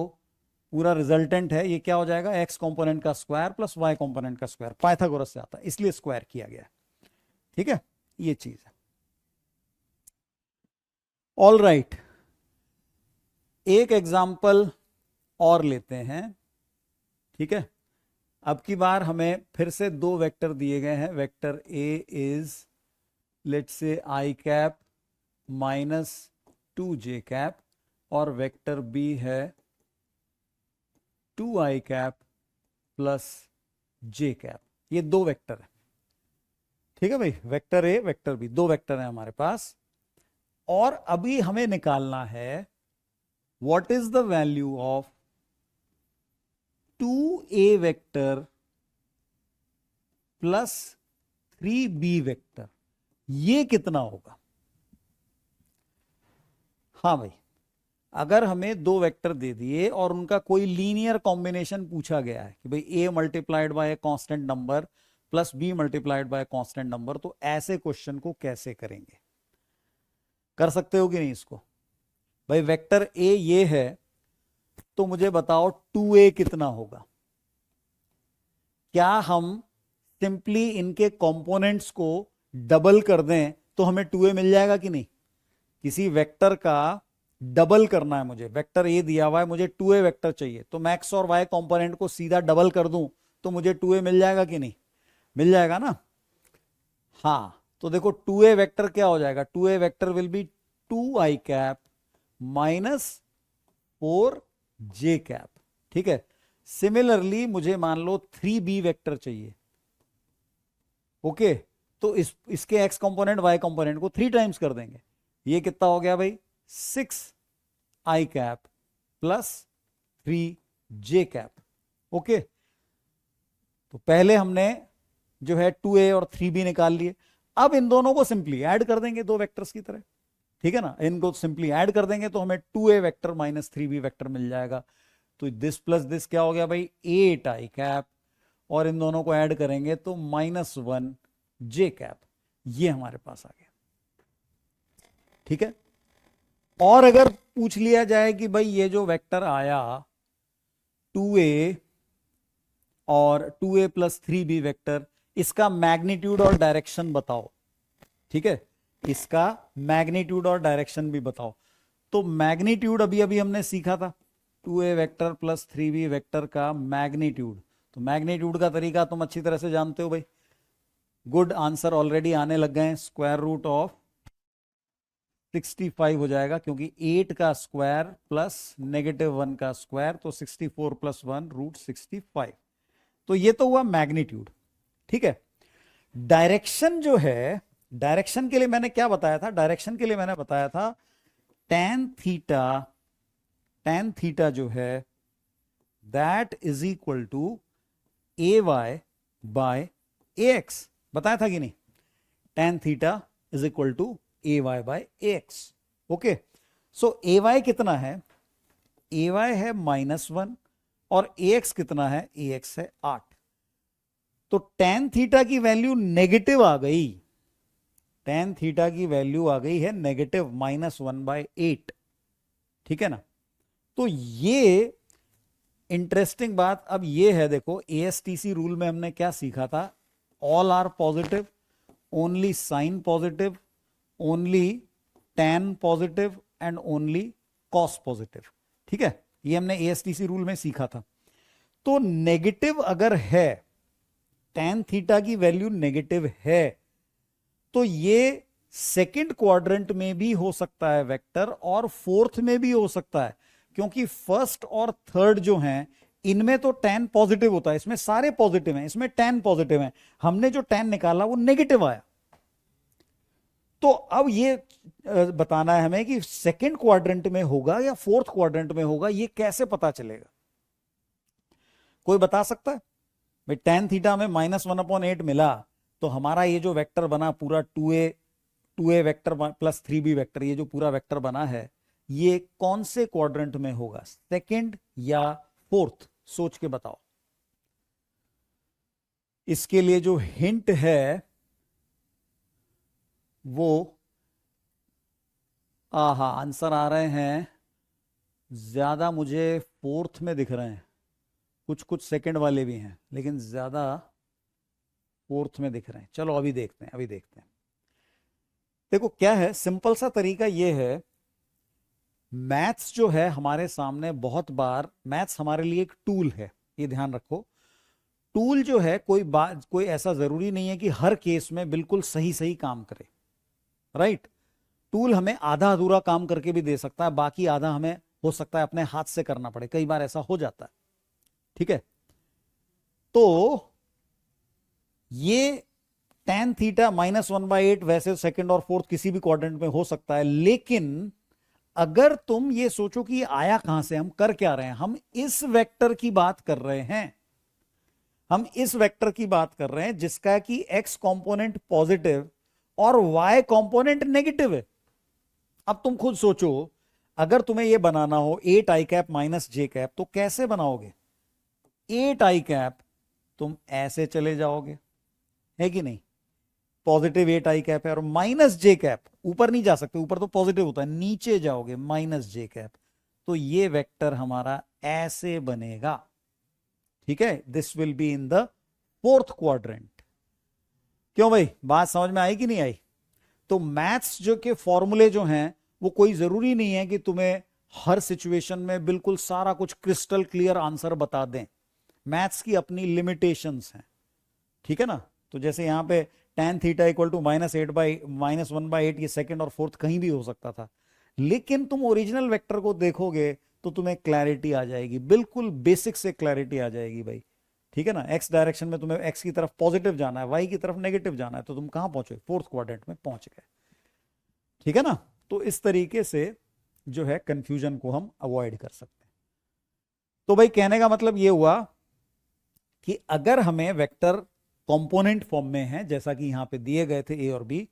पूरा रिजल्टेंट है ये क्या हो जाएगा, एक्स कंपोनेंट का स्क्वायर प्लस वाई कंपोनेंट का स्क्वायर, पाइथागोरस से आता है, इसलिए स्क्वायर किया गया है। ठीक है, ये चीज है। ऑल राइट, एक एग्जाम्पल और लेते हैं। ठीक है, अब की बार हमें फिर से दो वेक्टर दिए गए हैं, vector A is let's say I cap minus 2j cap और वेक्टर बी है 2i cap plus j cap. ये दो वेक्टर है, ठीक है भाई, वेक्टर ए वेक्टर बी, दो वेक्टर है हमारे पास। और अभी हमें निकालना है what is the value of 2a vector plus 3b vector, ये कितना होगा। हाँ भाई, अगर हमें दो वेक्टर दे दिए और उनका कोई लीनियर कॉम्बिनेशन पूछा गया है कि भाई a multiplied by a constant number plus b multiplied by constant number, तो ऐसे क्वेश्चन को कैसे करेंगे, कर सकते हो कि नहीं इसको। भाई वेक्टर ए ये है, तो मुझे बताओ 2a कितना होगा। क्या हम सिंपली इनके कंपोनेंट्स को डबल कर दें तो हमें 2a मिल जाएगा कि नहीं। किसी वेक्टर का डबल करना है मुझे, वेक्टर ए दिया हुआ है, मुझे 2a वेक्टर चाहिए, तो मैं एक्स और वाई कंपोनेंट को सीधा डबल कर दूं तो मुझे 2a मिल जाएगा कि नहीं, मिल जाएगा ना। हाँ, तो देखो 2a वेक्टर क्या हो जाएगा, 2a vector will be 2i cap minus 4j cap. ठीक है, सिमिलरली मुझे मान लो 3b वेक्टर चाहिए। ओके, तो इसके x कंपोनेंट y कंपोनेंट को 3 टाइम्स कर देंगे, ये कितना हो गया भाई 6i cap plus 3j cap. Okay, तो पहले हमने जो है 2a और 3b निकाल लिए, अब इन दोनों को सिंपली ऐड कर देंगे दो वेक्टर्स की तरह। ठीक है ना, इनको सिंपली ऐड कर देंगे तो हमें 2a vector minus 3b vector मिल जाएगा। तो दिस प्लस दिस क्या हो गया भाई 8i कैप, और इन दोनों को ऐड करेंगे तो -1j कैप, ये हमारे पास आ गया। ठीक है, और अगर पूछ लिया जाए कि भाई ये जो वेक्टर आया 2a और 2a प्लस 3b वेक्टर, इसका मैग्नीट्यूड और डायरेक्शन बताओ। ठीक है, इसका मैग्नीट्यूड और डायरेक्शन भी बताओ। तो मैग्नीट्यूड अभी अभी हमने सीखा था, 2a vector plus 3b vector का मैग्नीट्यूड। तो मैग्नीट्यूड का तरीका तुम अच्छी तरह से जानते हो भाई, गुड, आंसर ऑलरेडी आने लग गए हैं। स्क्वायर रूट ऑफ 65 हो जाएगा, क्योंकि 8 का स्क्वायर प्लस -1 का स्क्वायर, तो 64 प्लस 1 रूट 65। तो ये तो हुआ मैग्नीट्यूड। ठीक है, डायरेक्शन जो है, डायरेक्शन के लिए मैंने क्या बताया था, डायरेक्शन के लिए मैंने बताया था tan थीटा जो है that is equal to A Y by A X, बताया था कि नहीं। tan theta is equal to A Y by A X. Okay, so A Y कितना है, ए वाई है -1 और ए एक्स कितना है, ए एक्स है 8। तो tan थीटा की वैल्यू नेगेटिव आ गई, tan थीटा की वैल्यू आ गई है नेगेटिव -1/8। ठीक है ना, तो ये इंटरेस्टिंग बात अब ये है, देखो एएसटीसी रूल में हमने क्या सीखा था, all are positive, only sine positive, only tan positive and only cos positive. ठीक है, ये हमने एएसटीसी रूल में सीखा था। तो नेगेटिव अगर है, tan थीटा की वैल्यू नेगेटिव है, तो ये सेकंड क्वाड्रेंट में भी हो सकता है वेक्टर और फोर्थ में भी हो सकता है, क्योंकि फर्स्ट और थर्ड जो हैं इनमें तो tan पॉजिटिव होता है, इसमें सारे पॉजिटिव हैं, इसमें tan पॉजिटिव है, हमने जो tan निकाला वो नेगेटिव आया। तो अब ये बताना है हमें कि सेकंड क्वाड्रेंट में होगा या फोर्थ क्वाड्रेंट में होगा, ये कैसे पता चलेगा? कोई बता सकता है? भाई टेन थीटा में -1/8 मिला, तो हमारा ये जो वेक्टर बना पूरा 2a vector plus 3b vector, ये जो पूरा वेक्टर बना है, ये कौन से क्वाड्रेंट में होगा, सेकंड या फोर्थ? सोच के बताओ। इसके लिए जो हिंट है वो आंसर आ रहे हैं, ज्यादा मुझे फोर्थ में दिख रहे हैं, कुछ कुछ सेकंड वाले भी हैं, लेकिन ज्यादा फोर्थ में दिख रहे हैं। चलो अभी देखते हैं, अभी देखते हैं। देखो क्या है, सिंपल सा तरीका ये है, मैथ्स जो है हमारे सामने, बहुत बार मैथ्स हमारे लिए एक टूल है, ये ध्यान रखो। टूल जो है कोई ऐसा जरूरी नहीं है कि हर केस में बिल्कुल सही सही काम करे, राइट? टूल हमें आधा अधूरा काम करके भी दे सकता है, बाकी आधा हमें हो सकता है अपने हाथ से करना पड़े, कई बार ऐसा हो जाता है, ठीक है? तो ये tan थीटा -1/8 वैसे सेकंड और फोर्थ किसी भी क्वाड्रेंट में हो सकता है, लेकिन अगर तुम ये सोचो कि ये आया कहां से, हम कर क्या रहे हैं, हम इस वेक्टर की बात कर रहे हैं, हम इस वेक्टर की बात कर रहे हैं जिसका कि x कंपोनेंट पॉजिटिव और y कंपोनेंट नेगेटिव है। अब तुम खुद सोचो, अगर तुम्हें यह बनाना हो 8 i cap minus j cap, तो कैसे बनाओगे? 8 i कैप तुम ऐसे चले जाओगे, है कि नहीं? पॉजिटिव 8 i कैप है, और माइनस j कैप ऊपर नहीं जा सकते, ऊपर तो पॉजिटिव होता है, नीचे जाओगे माइनस j कैप, तो ये वेक्टर हमारा ऐसे बनेगा, ठीक है? This will be in the fourth quadrant. क्यों भाई, बात समझ में आई कि नहीं आई? तो मैथ्स जो के फॉर्मूले जो हैं, वो कोई जरूरी नहीं है कि तुम्हें हर सिचुएशन में बिल्कुल सारा कुछ क्रिस्टल क्लियर आंसर बता दें। मैथ्स की अपनी लिमिटेशंस हैं, ठीक है ना? तो जैसे यहां पे tan थीटा इक्वल टू -1/8, ये सेकंड और फोर्थ कहीं भी हो सकता था, लेकिन तुम ओरिजिनल वेक्टर को देखोगे तो तुम्हें क्लैरिटी आ जाएगी, बिल्कुल बेसिक से क्लैरिटी आ जाएगी भाई, ठीक है ना? एक्स डायरेक्शन में तुम्हें एक्स की तरफ पॉजिटिव जाना है, वाई की तरफ नेगेटिव जाना है, तो तुम कहां पहुंचे? फोर्थ क्वाड्रेंट में पहुंच गए, ठीक है ना? तो इस तरीके से जो है कंफ्यूजन को हम अवॉइड कर सकते हैं। तो भाई कहने का मतलब ये हुआ कि अगर हमें वेक्टर कंपोनेंट फॉर्म में है, जैसा कि यहां पे दिए गए थे ए और बी,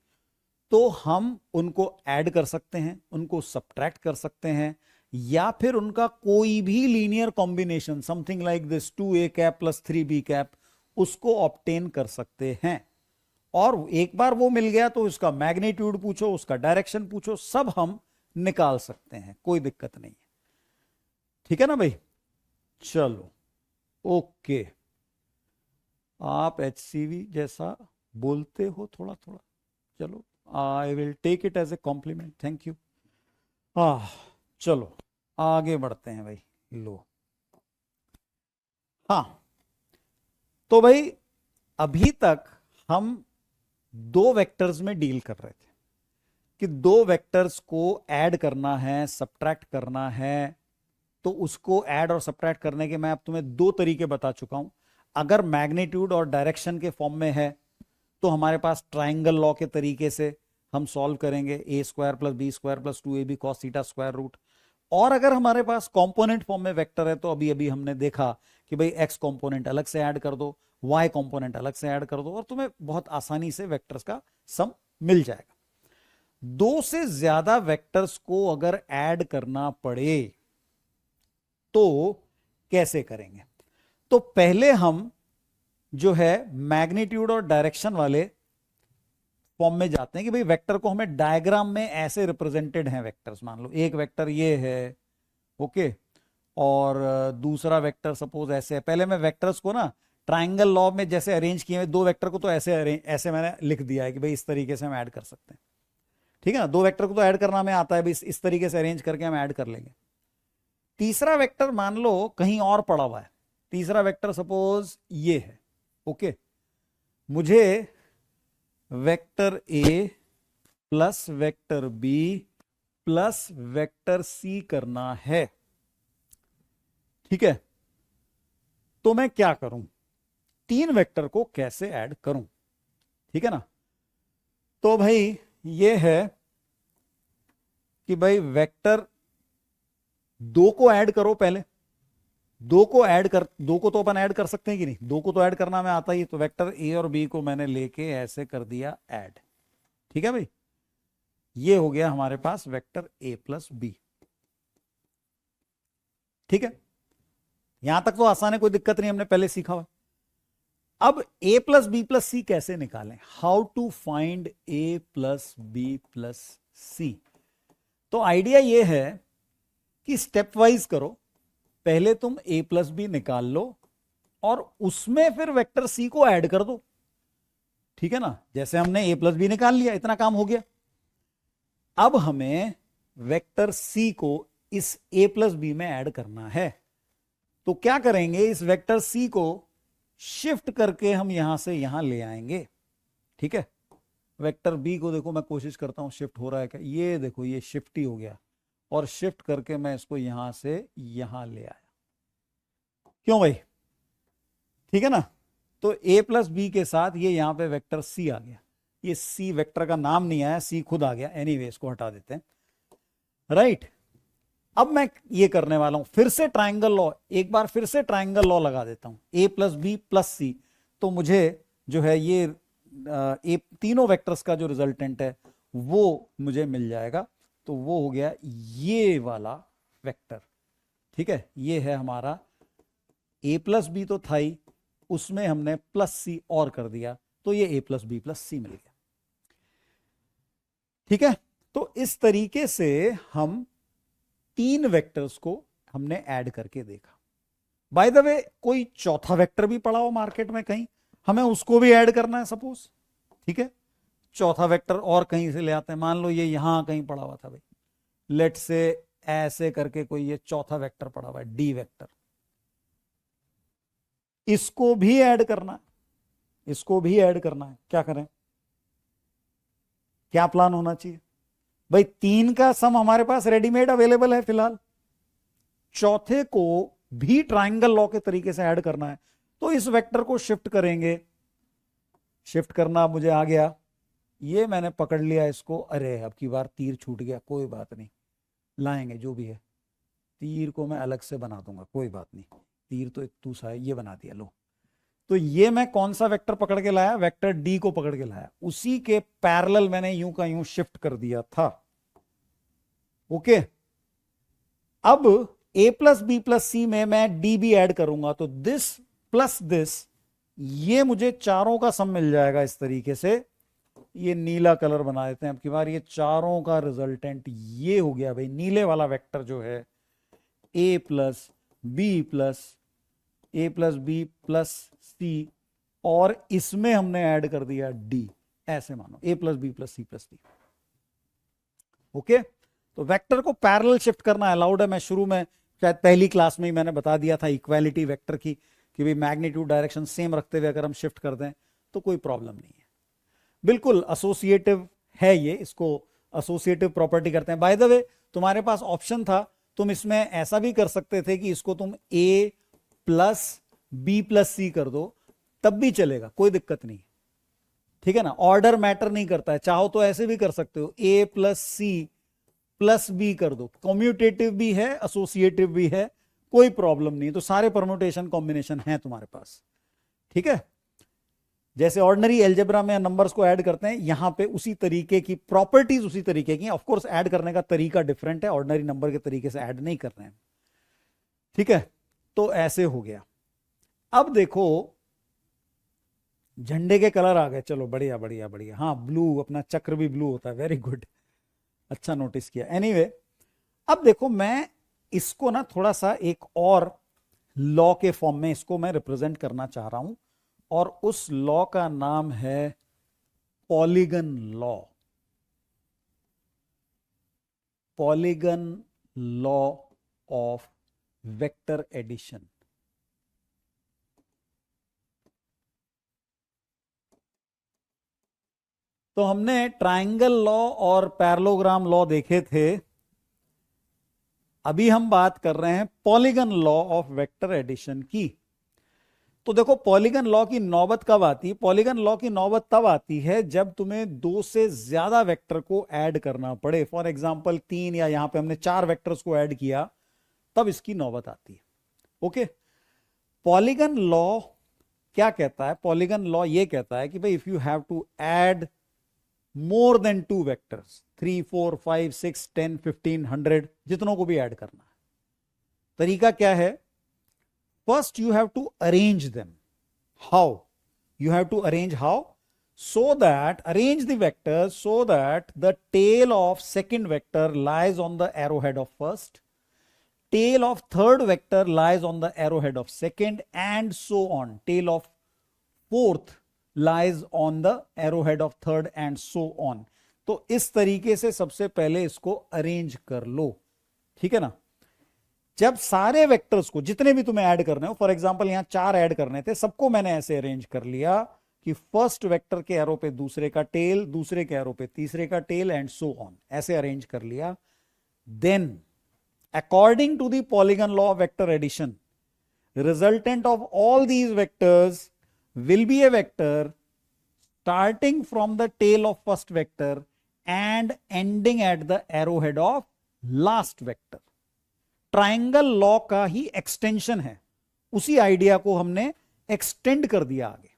तो हम उनको ऐड कर सकते हैं, उनको सब्ट्रैक्ट कर सकते हैं, या फिर उनका कोई भी linear combination, something like this 2a cap plus 3b cap, उसको ऑब्टेन कर सकते हैं। और एक बार वो मिल गया तो उसका मैग्नीट्यूड पूछो, उसका डायरेक्शन पूछो, सब हम निकाल सकते हैं, कोई दिक्कत नहीं है, ठीक है ना भाई? चलो ओके, आप HCV जैसा बोलते हो थोड़ा थोड़ा, चलो I will take it as a compliment, thank you. चलो आगे बढ़ते हैं भाई। लो, हाँ, तो भाई अभी तक हम दो वेक्टर्स में डील कर रहे थे कि दो वेक्टर्स को ऐड करना है, सब्ट्रैक्ट करना है, तो उसको ऐड और सब्ट्रैक्ट करने के मैं अब तुम्हें दो तरीके बता चुका हूं। अगर मैग्नीट्यूड और डायरेक्शन के फॉर्म में है तो हमारे पास ट्राइंगल लॉ के तरीके से हम सॉल्व करेंगे, a² + b² + 2ab cos theta square root. और अगर हमारे पास कंपोनेंट फॉर्म में वेक्टर है तो अभी अभी हमने देखा कि भाई x कंपोनेंट अलग से ऐड कर दो, y कंपोनेंट अलग से ऐड कर दो, और तुम्हें बहुत आसानी से वेक्टर्स का सम मिल जाएगा। दो से ज्यादा वेक्टर्स को अगर ऐड करना पड़े तो कैसे करेंगे? तो पहले हम जो है मैग्नीट्यूड और डायरेक्शन वाले फॉर्म में जाते हैं कि भाई वेक्टर को हमें डायग्राम में ऐसे रिप्रेजेंटेड हैं वेक्टर्स, मान लो एक वेक्टर ये है, ओके, और दूसरा वेक्टर सपोज ऐसे है। पहले मैं वेक्टर्स को ना ट्राइंगल लॉ में जैसे अरेंज किए हैं, दो वेक्टर को तो ऐसे मैंने लिख दिया है कि भाई इस तरीके से हम ऐड कर सकते हैं, ठीक है ना? दो वेक्टर को तो ऐड करना हमें आता है, भाई इस तरीके से अरेंज करके हम ऐड कर लेंगे। तीसरा वेक्टर मान लो कहीं और पड़ा हुआ है, तीसरा वेक्टर सपोज ये है, ओके, मुझे वेक्टर ए plus vector B plus vector C करना है, ठीक है? तो मैं क्या करूं, तीन वेक्टर को कैसे ऐड करूं, ठीक है ना? तो भाई ये है कि भाई वेक्टर 2 को ऐड करो पहले, 2 को तो अपन ऐड कर सकते हैं कि नहीं, 2 को तो ऐड करना में आता ही, तो वेक्टर ए और बी को मैंने लेके ऐसे कर दिया ऐड। ठीक है भाई, ये हो गया हमारे पास वेक्टर ए प्लस बी। ठीक है, यहां तक तो आसान है, कोई दिक्कत नहीं, हमने पहले सीखा हुआ। अब a plus b plus c कैसे निकालें, how to find a plus b plus c. तो आइडिया ये है कि स्टेप वाइज करो, पहले तुम ए प्लस बी निकाल लो और उसमें फिर वेक्टर सी को ऐड कर दो। ठीक है ना, जैसे हमने ए प्लस बी निकाल लिया, इतना काम हो गया। अब हमें वेक्टर सी को इस ए प्लस बी में ऐड करना है, तो क्या करेंगे, इस वेक्टर सी को शिफ्ट करके हम यहां से यहां ले आएंगे। ठीक है, वेक्टर बी को देखो, मैं कोशिश करता हूं शिफ्ट हो रहा है क्या, ये देखो ये शिफ्ट ही हो गया, और शिफ्ट करके मैं इसको यहां से यहां ले आया। क्यों भाई, ठीक है ना। तो ए प्लस बी के साथ ये यहां पे वेक्टर सी आ गया, ये सी वेक्टर का नाम नहीं आया, सी खुद आ गया। एनीवे इसको हटा देते हैं, राइट। अब मैं ये करने वाला हूं फिर से ट्राइंगल लॉ, एक बार फिर से ट्राइंगल लॉ लगा देता हूं, ए प्लस बी प्लस सी। तो मुझे जो है ये तीनों वेक्टर्स का जो रिजल्टेंट है वो मुझे मिल जाएगा, तो वो हो गया ये वाला वेक्टर। ठीक है, ये है हमारा ए प्लस बी तो था ही, उसमें हमने प्लस सी और कर दिया, तो ये ए प्लस बी प्लस सी मिल गया। ठीक है, तो इस तरीके से हम 3 वेक्टर्स को हमने ऐड करके देखा। बाय द वे, कोई चौथा वेक्टर भी पड़ा हो मार्केट में कहीं, हमें उसको भी ऐड करना है सपोज। ठीक है, चौथा वेक्टर और कहीं से ले आते हैं, मान लो ये यहां कहीं पड़ा हुआ था भाई, लेट से ऐसे करके कोई ये चौथा वेक्टर पड़ा हुआ है, डी वेक्टर, इसको भी ऐड करना है, इसको भी ऐड करना है। क्या करें, क्या प्लान होना चाहिए भाई, 3 का सम हमारे पास रेडीमेड अवेलेबल है फिलहाल, चौथे को भी ट्राइंगल लॉ के तरीके से ऐड करना है। तो इस वेक्टर को शिफ्ट करेंगे, शिफ्ट करना मुझे आ गया, ये मैंने पकड़ लिया इसको, अरे अब की बार तीर छूट गया, कोई बात नहीं, लाएंगे जो भी है, तीर को मैं अलग से बना दूंगा, कोई बात नहीं, तीर तो इतू सा है, ये बना दिया लो। तो ये मैं कौन सा वेक्टर पकड़ के लाया, वेक्टर डी को पकड़ के लाया, उसी के पैरेलल मैंने यूं का यूं शिफ्ट कर दिया था। ओके, अब ए प्लस बी प्लस सी में मैं डी भी ऐड करूंगा, तो दिस प्लस दिस, ये मुझे चारों का सम मिल जाएगा इस तरीके से। ये नीला कलर बना देते हैं अब की बार, ये चारों का रिजल्टेंट ये हो गया भाई, नीले वाला वेक्टर जो है a plus b plus c, और इसमें हमने ऐड कर दिया डी, ऐसे मानो a plus b plus c plus d. Okay, तो वेक्टर को पैरेलल शिफ्ट करना अलाउड है। मैं शुरू में शायद पहली क्लास में ही मैंने बता दिया था इक्वालिटी वेक्टर की, कि भाई मैग्नीट्यूड डायरेक्शन सेम रखते हुए अगर हम शिफ्ट कर दें तो कोई प्रॉब्लम नहीं है, बिल्कुल एसोसिएटिव है ये, इसको एसोसिएटिव प्रॉपर्टी करते हैं। बाय द वे, तुम्हारे पास ऑप्शन था, तुम इसमें ऐसा भी कर सकते थे कि इसको तुम ए प्लस बी प्लस सी कर दो, तब भी चलेगा, कोई दिक्कत नहीं। ठीक है ना, ऑर्डर मैटर नहीं करता है, चाहो तो ऐसे भी कर सकते हो, ए प्लस सी प्लस बी कर दो, कम्यूटेटिव भी है एसोसिएटिव भी है, कोई प्रॉब्लम नहीं। तो सारे परम्यूटेशन कॉम्बिनेशन हैं तुम्हारे पास। ठीक है, जैसे ऑर्डिनरी एल्जेब्रा में नंबर्स को ऐड करते हैं, यहां पे उसी तरीके की प्रॉपर्टीज, उसी तरीके की। ऑफ कोर्स ऐड करने का तरीका डिफरेंट है, ऑर्डिनरी नंबर के तरीके से ऐड नहीं कर रहे हैं। ठीक है, तो ऐसे हो गया। अब देखो झंडे के कलर आ गए, चलो बढ़िया बढ़िया बढ़िया, हाँ ब्लू, अपना चक्र भी ब्लू होता है, वेरी गुड, अच्छा नोटिस किया। एनीवे, अब देखो मैं इसको ना थोड़ा सा एक और लॉ के फॉर्म में इसको मैं रिप्रेजेंट करना चाह रहा हूं, और उस लॉ का नाम है polygon law. Polygon law of vector addition. तो हमने ट्राइंगल लॉ और पैरेललोग्राम लॉ देखे थे, अभी हम बात कर रहे हैं polygon law of vector addition की। तो देखो पॉलीगन लॉ की नौबत कब आती है? पॉलीगन लॉ की नौबत तब आती है जब तुम्हें दो से ज्यादा वेक्टर को ऐड करना पड़े। फॉर एग्जांपल 3 या यहां पे हमने 4 वेक्टर्स को ऐड किया, तब इसकी नौबत आती है। ओके, पॉलीगन लॉ क्या कहता है? पॉलीगन लॉ ये कहता है कि भाई if you have to add more than 2 vectors, 3 4 5 6 10 15 100, जितनों को भी ऐड करना है, तरीका क्या है? First, you have to arrange them. How? You have to arrange how? Arrange the vectors so that the tail of second vector lies on the arrowhead of first, tail of third vector lies on the arrowhead of second, and so on. Tail of fourth lies on the arrowhead of third, and so on. तो इस तरीके से सबसे पहले इसको arrange कर लो, ठीक है ना? जब सारे वेक्टर्स को, जितने भी तुम्हें ऐड करने हो, फॉर एग्जांपल यहां 4 ऐड करने थे, सबको मैंने ऐसे अरेंज कर लिया कि फर्स्ट वेक्टर के एरो पे दूसरे का टेल, दूसरे के एरो पे तीसरे का टेल, एंड सो ऑन, ऐसे अरेंज कर लिया। Then according to the polygon law of vector addition, resultant of all these vectors will be a vector starting from the tail of first vector and ending at the arrowhead of last vector. Triangle law का ही extension है, उसी idea को हमने extend कर दिया आगे,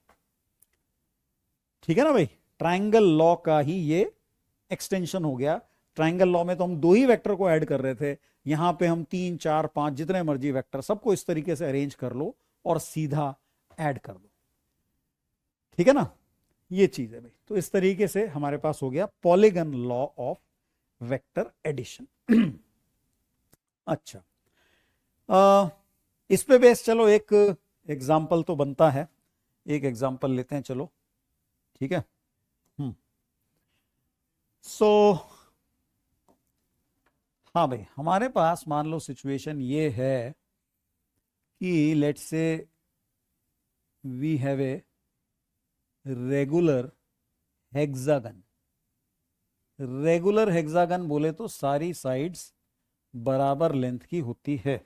ठीक है ना भाई? ट्रायंगल लॉ का ही ये एक्सटेंशन हो गया। ट्रायंगल लॉ में तो हम 2 ही वेक्टर को ऐड कर रहे थे, यहां पे हम 3 4 5 जितने मर्जी वेक्टर, सबको इस तरीके से अरेंज कर लो और सीधा ऐड कर दो, ठीक है ना? ये चीज है भाई। तो इस तरीके से हमारे पास हो गया polygon law of vector addition. अच्छा, इस पे बेस चलो एक एग्जाम्पल तो बनता है, एक एग्जाम्पल लेते हैं, चलो ठीक है। सो हाँ भाई, हमारे पास मान लो सिचुएशन ये है कि let's say we have a regular hexagon. Regular hexagon बोले तो सारी साइड्स बराबर लेंथ की होती है,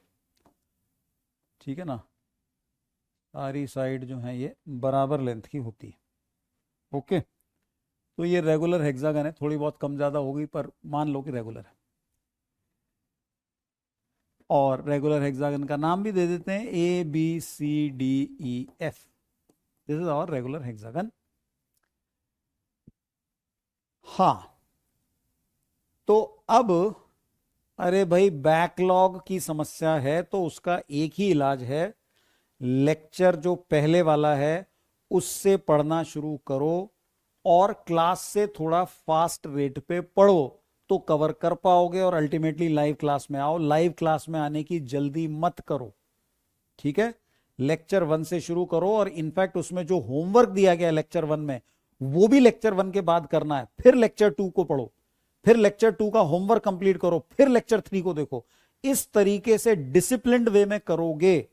ठीक है ना? सारी साइड जो है ये बराबर लेंथ की होती है। ओके, तो ये रेगुलर हेक्सागन है, थोड़ी बहुत कम ज़्यादा होगी पर मान लो कि रेगुलर है। और रेगुलर हेक्सागन का नाम भी दे देते हैं ABCDEF। This is our regular hexagon. हाँ, तो अब अरे भाई बैकलॉग की समस्या है, तो उसका एक ही इलाज है, लेक्चर जो पहले वाला है उससे पढ़ना शुरू करो और क्लास से थोड़ा फास्ट रेट पे पढ़ो तो कवर कर पाओगे और अल्टीमेटली लाइव क्लास में आओ। लाइव क्लास में आने की जल्दी मत करो, ठीक है? लेक्चर 1 से शुरू करो और इनफैक्ट उसमें जो होमवर्क दिया गया लेक्चर 1 में वो भी लेक्चर 1 के बाद करना है। फिर लेक्चर 2 को पढ़ो, फिर लेक्चर 2 का होमवर्क कंप्लीट करो, फिर लेक्चर 3 को देखो। इस तरीके से डिसिप्लिन्ड वे में करोगे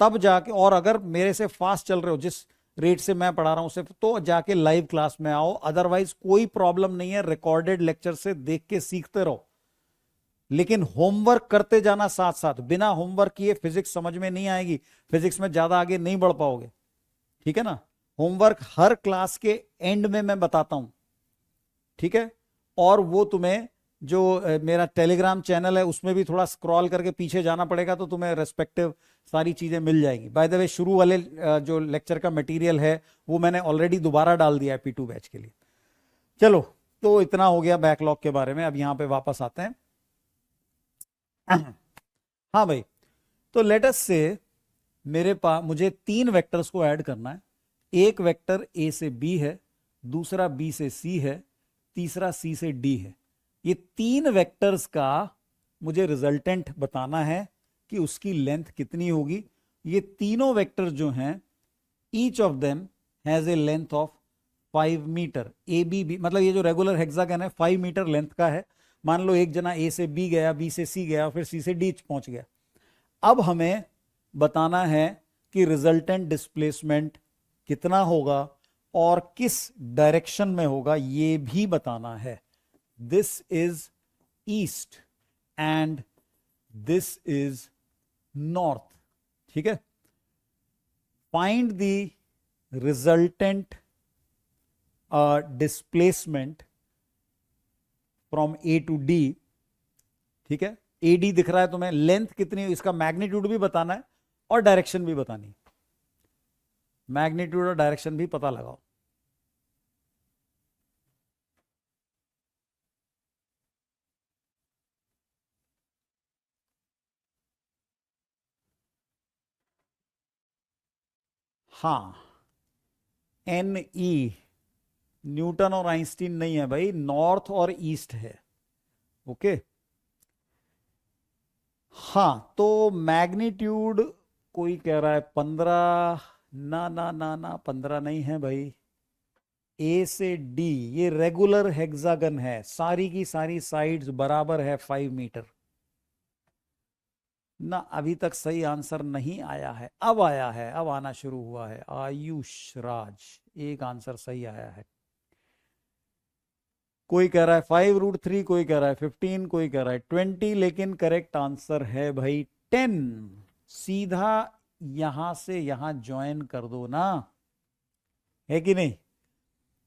तब जाके, और अगर मेरे से फास्ट चल रहे हो जिस रेट से मैं पढ़ा रहा हूं सिर्फ, तो जाके लाइव क्लास में आओ। अदरवाइज कोई प्रॉब्लम नहीं है, रिकॉर्डेड लेक्चर से देख के सीखते रहो, लेकिन होमवर्क करते जाना साथ साथ। बिना होमवर्क किए फिजिक्स समझ में नहीं आएगी, फिजिक्स में ज्यादा आगे नहीं बढ़ पाओगे, ठीक है ना? होमवर्क हर क्लास के एंड में मैं बताता हूं, ठीक है? और वो तुम्हें जो मेरा टेलीग्राम चैनल है उसमें भी थोड़ा स्क्रॉल करके पीछे जाना पड़ेगा तो तुम्हें रेस्पेक्टिव सारी चीजें मिल जाएगी। बाय द वे, शुरू वाले जो लेक्चर का मटेरियल है वो मैंने ऑलरेडी दोबारा डाल दिया है P2 बैच के लिए। चलो, तो इतना हो गया बैकलॉग के बारे में। अब यहां पे वापस आते हैं। हाँ भाई, तो लेट अस से मेरे पास मुझे 3 वेक्टर्स को ऐड करना है। एक वेक्टर A से B है, दूसरा B से C है, तीसरा C से D है। ये 3 वेक्टर्स का मुझे रिजल्टेंट बताना है कि उसकी लेंथ कितनी होगी। ये तीनों वेक्टर्स जो हैं, each of them has a length of 5 metre. ABB मतलब ये जो रेगुलर हेक्सागन है 5 मीटर लेंथ का है। मान लो एक जना A से B गया, B से C गया, फिर C से D पहुंच गया। अब हमें बताना है कि रिजल्टेंट डिस्प्लेसमेंट कितना होगा और किस डायरेक्शन में होगा, ये भी बताना है। This is east and this is north, ठीक है? Find the resultant displacement from A to D. ठीक है, ए डी दिख रहा है तुम्हें, लेंथ कितनी है इसका मैग्नीट्यूड भी बताना है और डायरेक्शन भी बतानी है। मैग्नीट्यूड और डायरेक्शन भी पता लगाओ। हाँ, एन ई न्यूटन और आइंस्टीन नहीं है भाई, नॉर्थ और ईस्ट है। ओके, हाँ तो मैग्नीट्यूड कोई कह रहा है 15, ना ना ना ना 15 नहीं है भाई। ए से डी ये रेगुलर हेक्सागन है, सारी की सारी साइड्स बराबर है 5 मीटर। ना अभी तक सही आंसर नहीं आया है, अब आया है, अब आना शुरू हुआ है। आयुष राज, एक आंसर सही आया है। कोई कह रहा है 5√3, कोई कह रहा है 15, कोई कह रहा है 20, लेकिन करेक्ट आंसर है भाई 10। सीधा यहां से यहां ज्वाइन कर दो ना, है कि नहीं।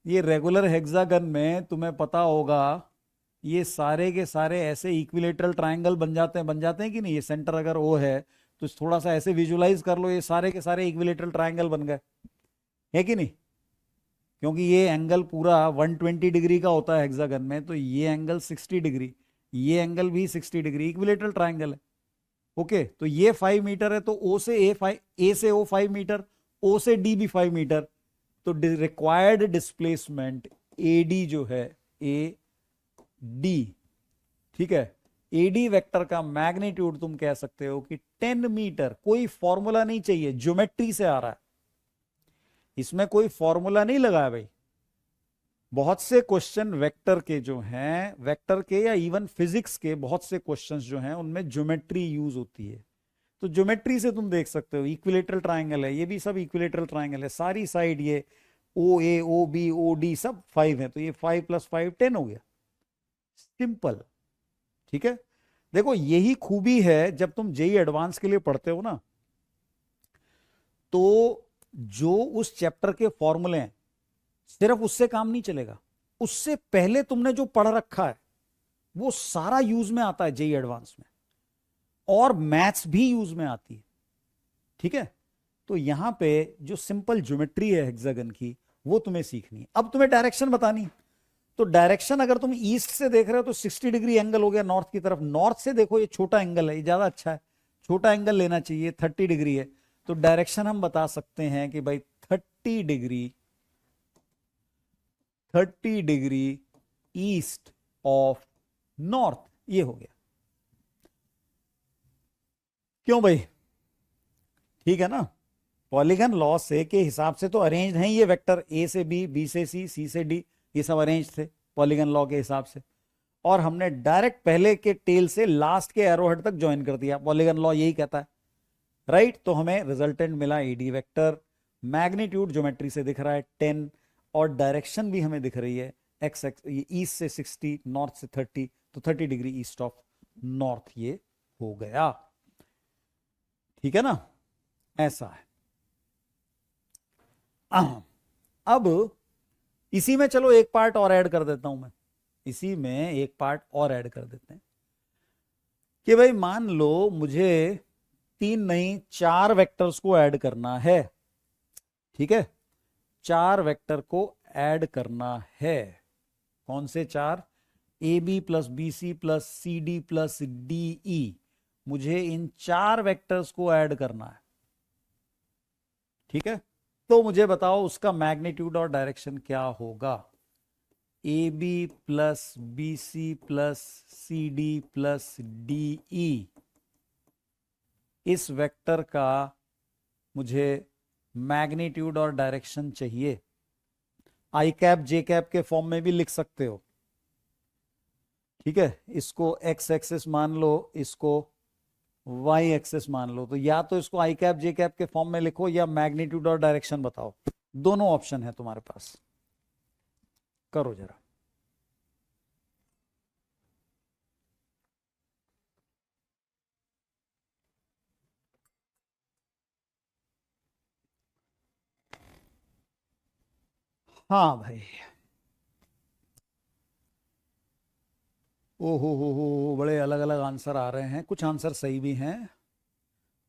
ये रेगुलर हेक्सागन में तुम्हें पता होगा ये सारे के सारे ऐसे इक्विलेटरल ट्रायंगल बन जाते हैं कि नहीं। ये सेंटर अगर ओ है तो थोड़ा सा ऐसे विजुलाइज कर लो, ये सारे के सारे इक्विलेटरल ट्रायंगल बन गए, है कि नहीं। क्योंकि ये एंगल पूरा 120 डिग्री का होता है हेक्सागन में, तो ये एंगल 60 डिग्री, ये एंगल भी 60 डिग्री, इक्विलेटरल ट्रायंगल है। ओके, तो ये 5 मीटर है, तो ओ से ए से ओ 5 मीटर, ओ से डी भी 5 मीटर। तो रिक्वायर्ड डिस्प्लेसमेंट ए डी जो है, ए डी, ठीक है, एडी वेक्टर का मैग्नीट्यूड तुम कह सकते हो कि 10 मीटर। कोई फॉर्मूला नहीं चाहिए, ज्योमेट्री से आ रहा है, इसमें कोई फॉर्मूला नहीं लगा है भाई। बहुत से क्वेश्चन वेक्टर के जो हैं, वेक्टर के या इवन फिजिक्स के बहुत से क्वेश्चंस जो हैं उनमें ज्योमेट्री यूज होती है। तो ज्योमेट्री से तुम देख सकते हो, इक्विलेटरल ट्रायंगल है, ये भी सब इक्विलेटरल ट्रायंगल है, सारी साइड ये ओ ए ओ बी ओ डी सब 5 है, तो ये 5 + 5 10 हो गया, सिंपल। ठीक है, देखो यही खूबी है जब तुम जेई एडवांस के लिए पढ़ते हो ना, तो जो उस चैप्टर के फॉर्मूले हैं सिर्फ उससे काम नहीं चलेगा, उससे पहले तुमने जो पढ़ रखा है वो सारा यूज में आता है जेई एडवांस में, और मैथ्स भी यूज में आती है। ठीक है, तो यहां पे जो सिंपल ज्योमेट्री है हेक्सागन की वो तुम्हें सीखनी है। अब तुम्हें डायरेक्शन बतानी है, तो डायरेक्शन अगर तुम ईस्ट से देख रहे हो तो 60 डिग्री एंगल हो गया नॉर्थ की तरफ। नॉर्थ से देखो, ये छोटा एंगल है, ये ज्यादा अच्छा है, छोटा एंगल लेना चाहिए, 30 डिग्री है। तो डायरेक्शन हम बता सकते हैं कि भाई 30 degree, 30 degree east of north, ये हो गया। क्यों भाई, ठीक है ना। पॉलीगन लॉ से के हिसाब से तो अरेंज हैं ये वेक्टर, ए से बी, बी से सी से डी, ये सब अरेंज थे पॉलीगन लॉ के हिसाब से। और हमने डायरेक्ट पहले के टेल से लास्ट के एरोहेड तक ज्वाइन कर दिया, पॉलीगन लॉ यही कहता है, राइट। तो हमें रिजल्टेंट मिला एडी वेक्टर, मैग्नीट्यूड ज्योमेट्री से दिख रहा है 10, और डायरेक्शन भी हमें दिख रही है एक्स एक्स, ईस्ट से 60, नॉर्थ से 30, तो 30 डिग्री ईस्ट ऑफ नॉर्थ ये हो गया। ठीक है ना, ऐसा है। अब इसी में चलो एक पार्ट और ऐड कर देता हूं मैं, इसी में एक पार्ट और ऐड कर देते हैं कि भाई मान लो मुझे 3 नहीं 4 वेक्टर्स को ऐड करना है। ठीक है, 4 वेक्टर को ऐड करना है। कौन से 4? A B plus B C plus C D plus D E, मुझे इन 4 वेक्टर्स को ऐड करना है। ठीक है, तो मुझे बताओ उसका मैग्नीट्यूड और डायरेक्शन क्या होगा। A B plus B C plus C D plus D E, इस वेक्टर का मुझे मैग्नीट्यूड और डायरेक्शन चाहिए। आई कैप जे कैप के फॉर्म में भी लिख सकते हो। ठीक है, इसको एक्स एक्सिस मान लो, इसको वाई एक्सिस मान लो, तो या तो इसको आई कैप जे कैप के फॉर्म में लिखो या मैग्नीट्यूड और डायरेक्शन बताओ, दोनों ऑप्शन है तुम्हारे पास, करो जरा। हाँ भाई, हो, बड़े अलग अलग आंसर आ रहे हैं, कुछ आंसर सही भी हैं।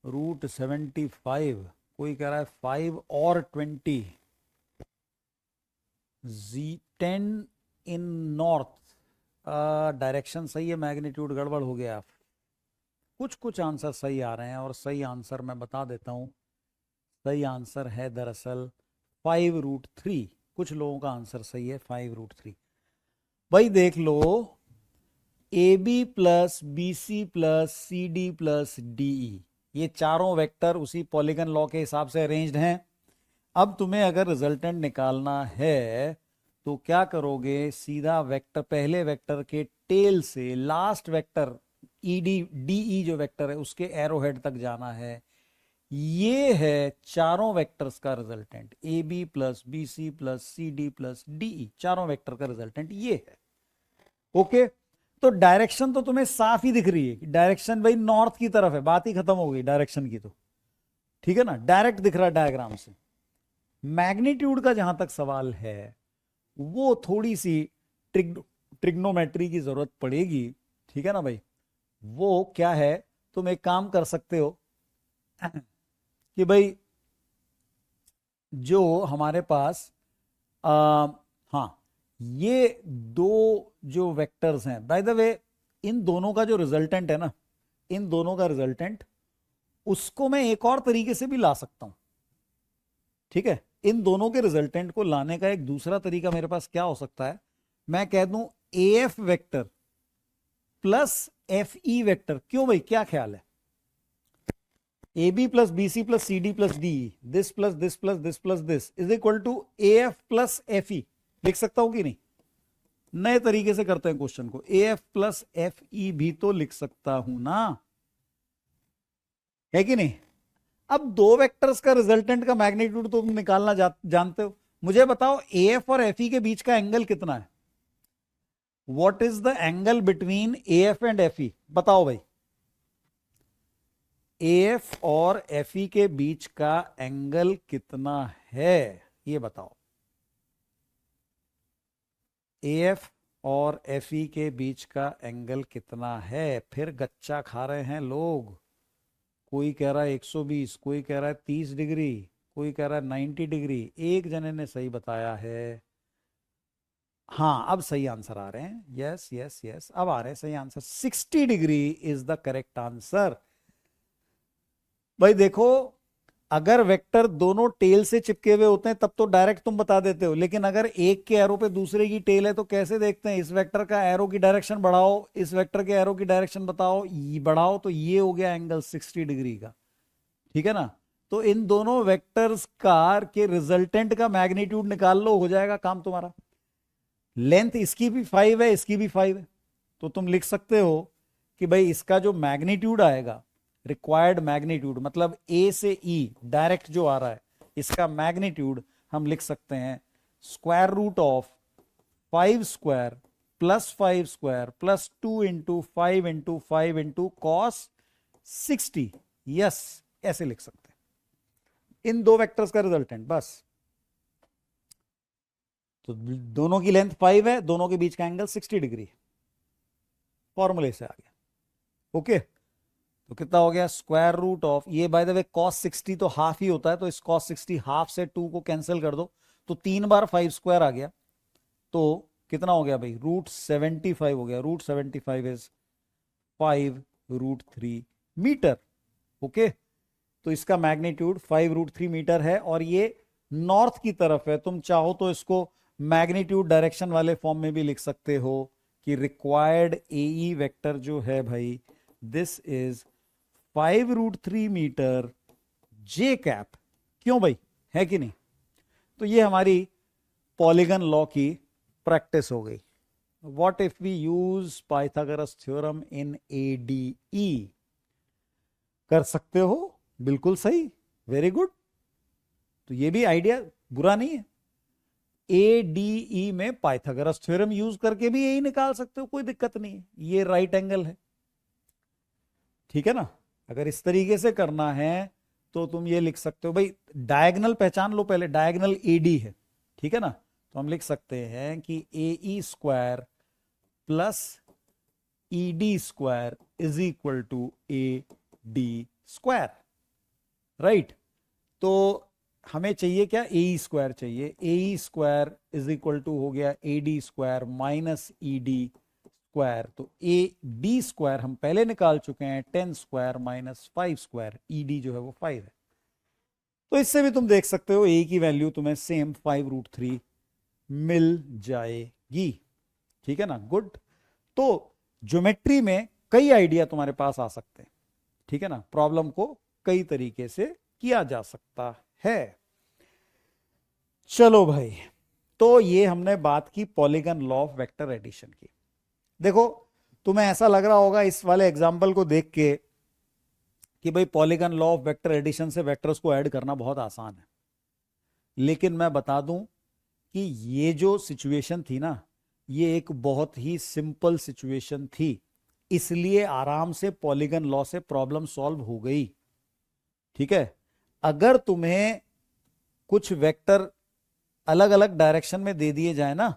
√75, कोई कह रहा है 5 और 20, Z10 इन नॉर्थ, डायरेक्शन सही है, मैग्नीट्यूड गड़बड़ हो गया। कुछ कुछ आंसर सही आ रहे हैं, और सही आंसर मैं बता देता हूं। सही आंसर है दरअसल 5√3। कुछ लोगों का आंसर सही है 5√3। भाई देख लो, AB plus BC plus CD plus DE, ये चारों वेक्टर उसी पॉलीगन लॉ के हिसाब से अरेंज्ड हैं। अब तुम्हें अगर रिजल्टेंट निकालना है तो क्या करोगे, सीधा वेक्टर, पहले वेक्टर के टेल से लास्ट वेक्टर DE जो वेक्टर है उसके एरो हेड तक जाना है। ये है चारों वेक्टर्स का resultant, AB plus BC plus CD plus DE, चारों वेक्टर का रिजल्टेंट ये है। ओके, तो डायरेक्शन तो तुम्हें साफ ही दिख रही है कि डायरेक्शन भाई नॉर्थ की तरफ है, बात ही खत्म हो गई डायरेक्शन की तो। ठीक है ना, डायरेक्ट दिख रहा है डायग्राम से। मैग्नीट्यूड का जहां तक सवाल है वो थोड़ी सी ट्रिग्नोमेट्री की जरूरत पड़ेगी। ठीक है ना भाई, वो क्या है, तुम एक काम कर सकते हो कि भाई जो हमारे पास हाँ, ये दो जो वेक्टर्स हैं, बाय द वे इन दोनों का जो रिजल्टेंट है ना, इन दोनों का रिजल्टेंट, उसको मैं एक और तरीके से भी ला सकता हूं। ठीक है, इन दोनों के रिजल्टेंट को लाने का एक दूसरा तरीका मेरे पास क्या हो सकता है, मैं कह दूं AF vector plus FE vector. क्यों भाई, क्या ख्याल है, AB plus BC plus CD plus DE, this plus this plus this plus this is equal to AF plus FE, लिख सकता हूं कि नहीं? नए तरीके से करते हैं क्वेश्चन को, AF प्लस FE भी तो लिख सकता हूं ना, है कि नहीं? अब दो वेक्टर्स का रिजल्टेंट का मैग्नीट्यूड तो तुम निकालना जानते हो। मुझे बताओ AF और FE के बीच का एंगल कितना है? What is the angle between AF and FE, बताओ भाई। AF और FE के बीच का एंगल कितना है, ये बताओ। AF और FE के बीच का एंगल कितना है? फिर गच्चा खा रहे हैं लोग, कोई कह रहा है 120, कोई कह रहा है 30 डिग्री, कोई कह रहा है 90 डिग्री। एक जने ने सही बताया है। हाँ, अब सही आंसर आ रहे हैं, यस यस यस, अब आ रहे हैं सही answer. 60 degree is the correct answer. भाई देखो, अगर वेक्टर दोनों टेल से चिपके हुए होते हैं तब तो डायरेक्ट तुम बता देते हो, लेकिन अगर एक के एरो पे दूसरे की टेल है तो कैसे देखते हैं? इस वेक्टर का एरो की डायरेक्शन बढ़ाओ, इस वेक्टर के एरो की डायरेक्शन बताओ, ये बढ़ाओ, तो ये हो गया एंगल 60 डिग्री का। ठीक है ना, तो इन दोनों वेक्टर्स का के रिजल्टेंट का मैग्नीट्यूड निकाल लो, हो जाएगा काम तुम्हारा। लेंथ इसकी भी 5 है, इसकी भी 5 है, तो तुम लिख सकते हो कि भाई इसका जो मैग्नीट्यूड आएगा, रिक्वायर्ड मैग्नीट्यूड, मतलब A से E डायरेक्ट जो आ रहा है, इसका मैग्नीट्यूड हम लिख सकते हैं square root of 5 square plus 5 square plus 2 into 5 into 5 into cos 60। Yes, ऐसे लिख सकते हैं इन दो वेक्टर्स का रिजल्टेंट बस। तो दोनों की लेंथ 5 है, दोनों के बीच का एंगल 60 डिग्री, फॉर्मूले से आ गया। ओके, तो कितना हो गया, स्क्वायर रूट ऑफ, ये बाय द वे कॉस 60 तो हाफ ही होता है, तो इस कॉस 60 हाफ से 2 को कैंसिल कर दो, तो 3 बार 5 स्क्वायर आ गया, तो कितना हो गया भाई, √75 हो गया। √75 इज 5√3 मीटर। ओके, तो इसका मैग्नीट्यूड 5√3 मीटर है, और ये नॉर्थ की तरफ है। तुम चाहो तो इसको मैग्नीट्यूड डायरेक्शन वाले फॉर्म में भी लिख सकते हो कि रिक्वायर्ड AE वेक्टर जो है भाई, this is 5√3 metre J cap. क्यों भाई, है कि नहीं? तो ये हमारी पॉलीगन लॉ की प्रैक्टिस हो गई। What if we use Pythagoras theorem in ADE? कर सकते हो, बिल्कुल सही, वेरी गुड। तो ये भी आइडिया बुरा नहीं है। ADE में पाइथागोरस थ्योरम यूज करके भी यही निकाल सकते हो, कोई दिक्कत नहीं है, ये राइट एंगल है। ठीक है ना, अगर इस तरीके से करना है तो तुम ये लिख सकते हो भाई, डायगोनल पहचान लो पहले, डायगोनल AD है, ठीक है ना, तो हम लिख सकते हैं कि a e square plus e d square is equal to a d square, right. तो हमें चाहिए क्या, ए स्क्वायर चाहिए। A square is equal to हो गया a d square minus e d square. तो ए डी स्क्वायर हम पहले निकाल चुके हैं, 10 square minus 5 square, E D जो है वो 5 है। तो इससे भी तुम देख सकते हो ए की वैल्यू तुम्हें सेम 5√3 मिल जाएगी, ठीक है ना, गुड। तो ज्योमेट्री में कई आइडिया तुम्हारे पास आ सकते हैं, ठीक है ना, प्रॉब्लम को कई तरीके से किया जा सकता है। चलो भाई, तो ये हमने बात की polygon law of vector addition की। देखो तुम्हें ऐसा लग रहा होगा इस वाले एग्जांपल को देख के कि भाई polygon law of vector addition से वेक्टर्स को ऐड करना बहुत आसान है, लेकिन मैं बता दूं कि ये जो सिचुएशन थी ना, ये एक बहुत ही सिंपल सिचुएशन थी, इसलिए आराम से पॉलीगन लॉ से प्रॉब्लम सॉल्व हो गई, ठीक है। अगर तुम्हें कुछ वेक्टर अलग अलग डायरेक्शन में दे दिए जाए ना,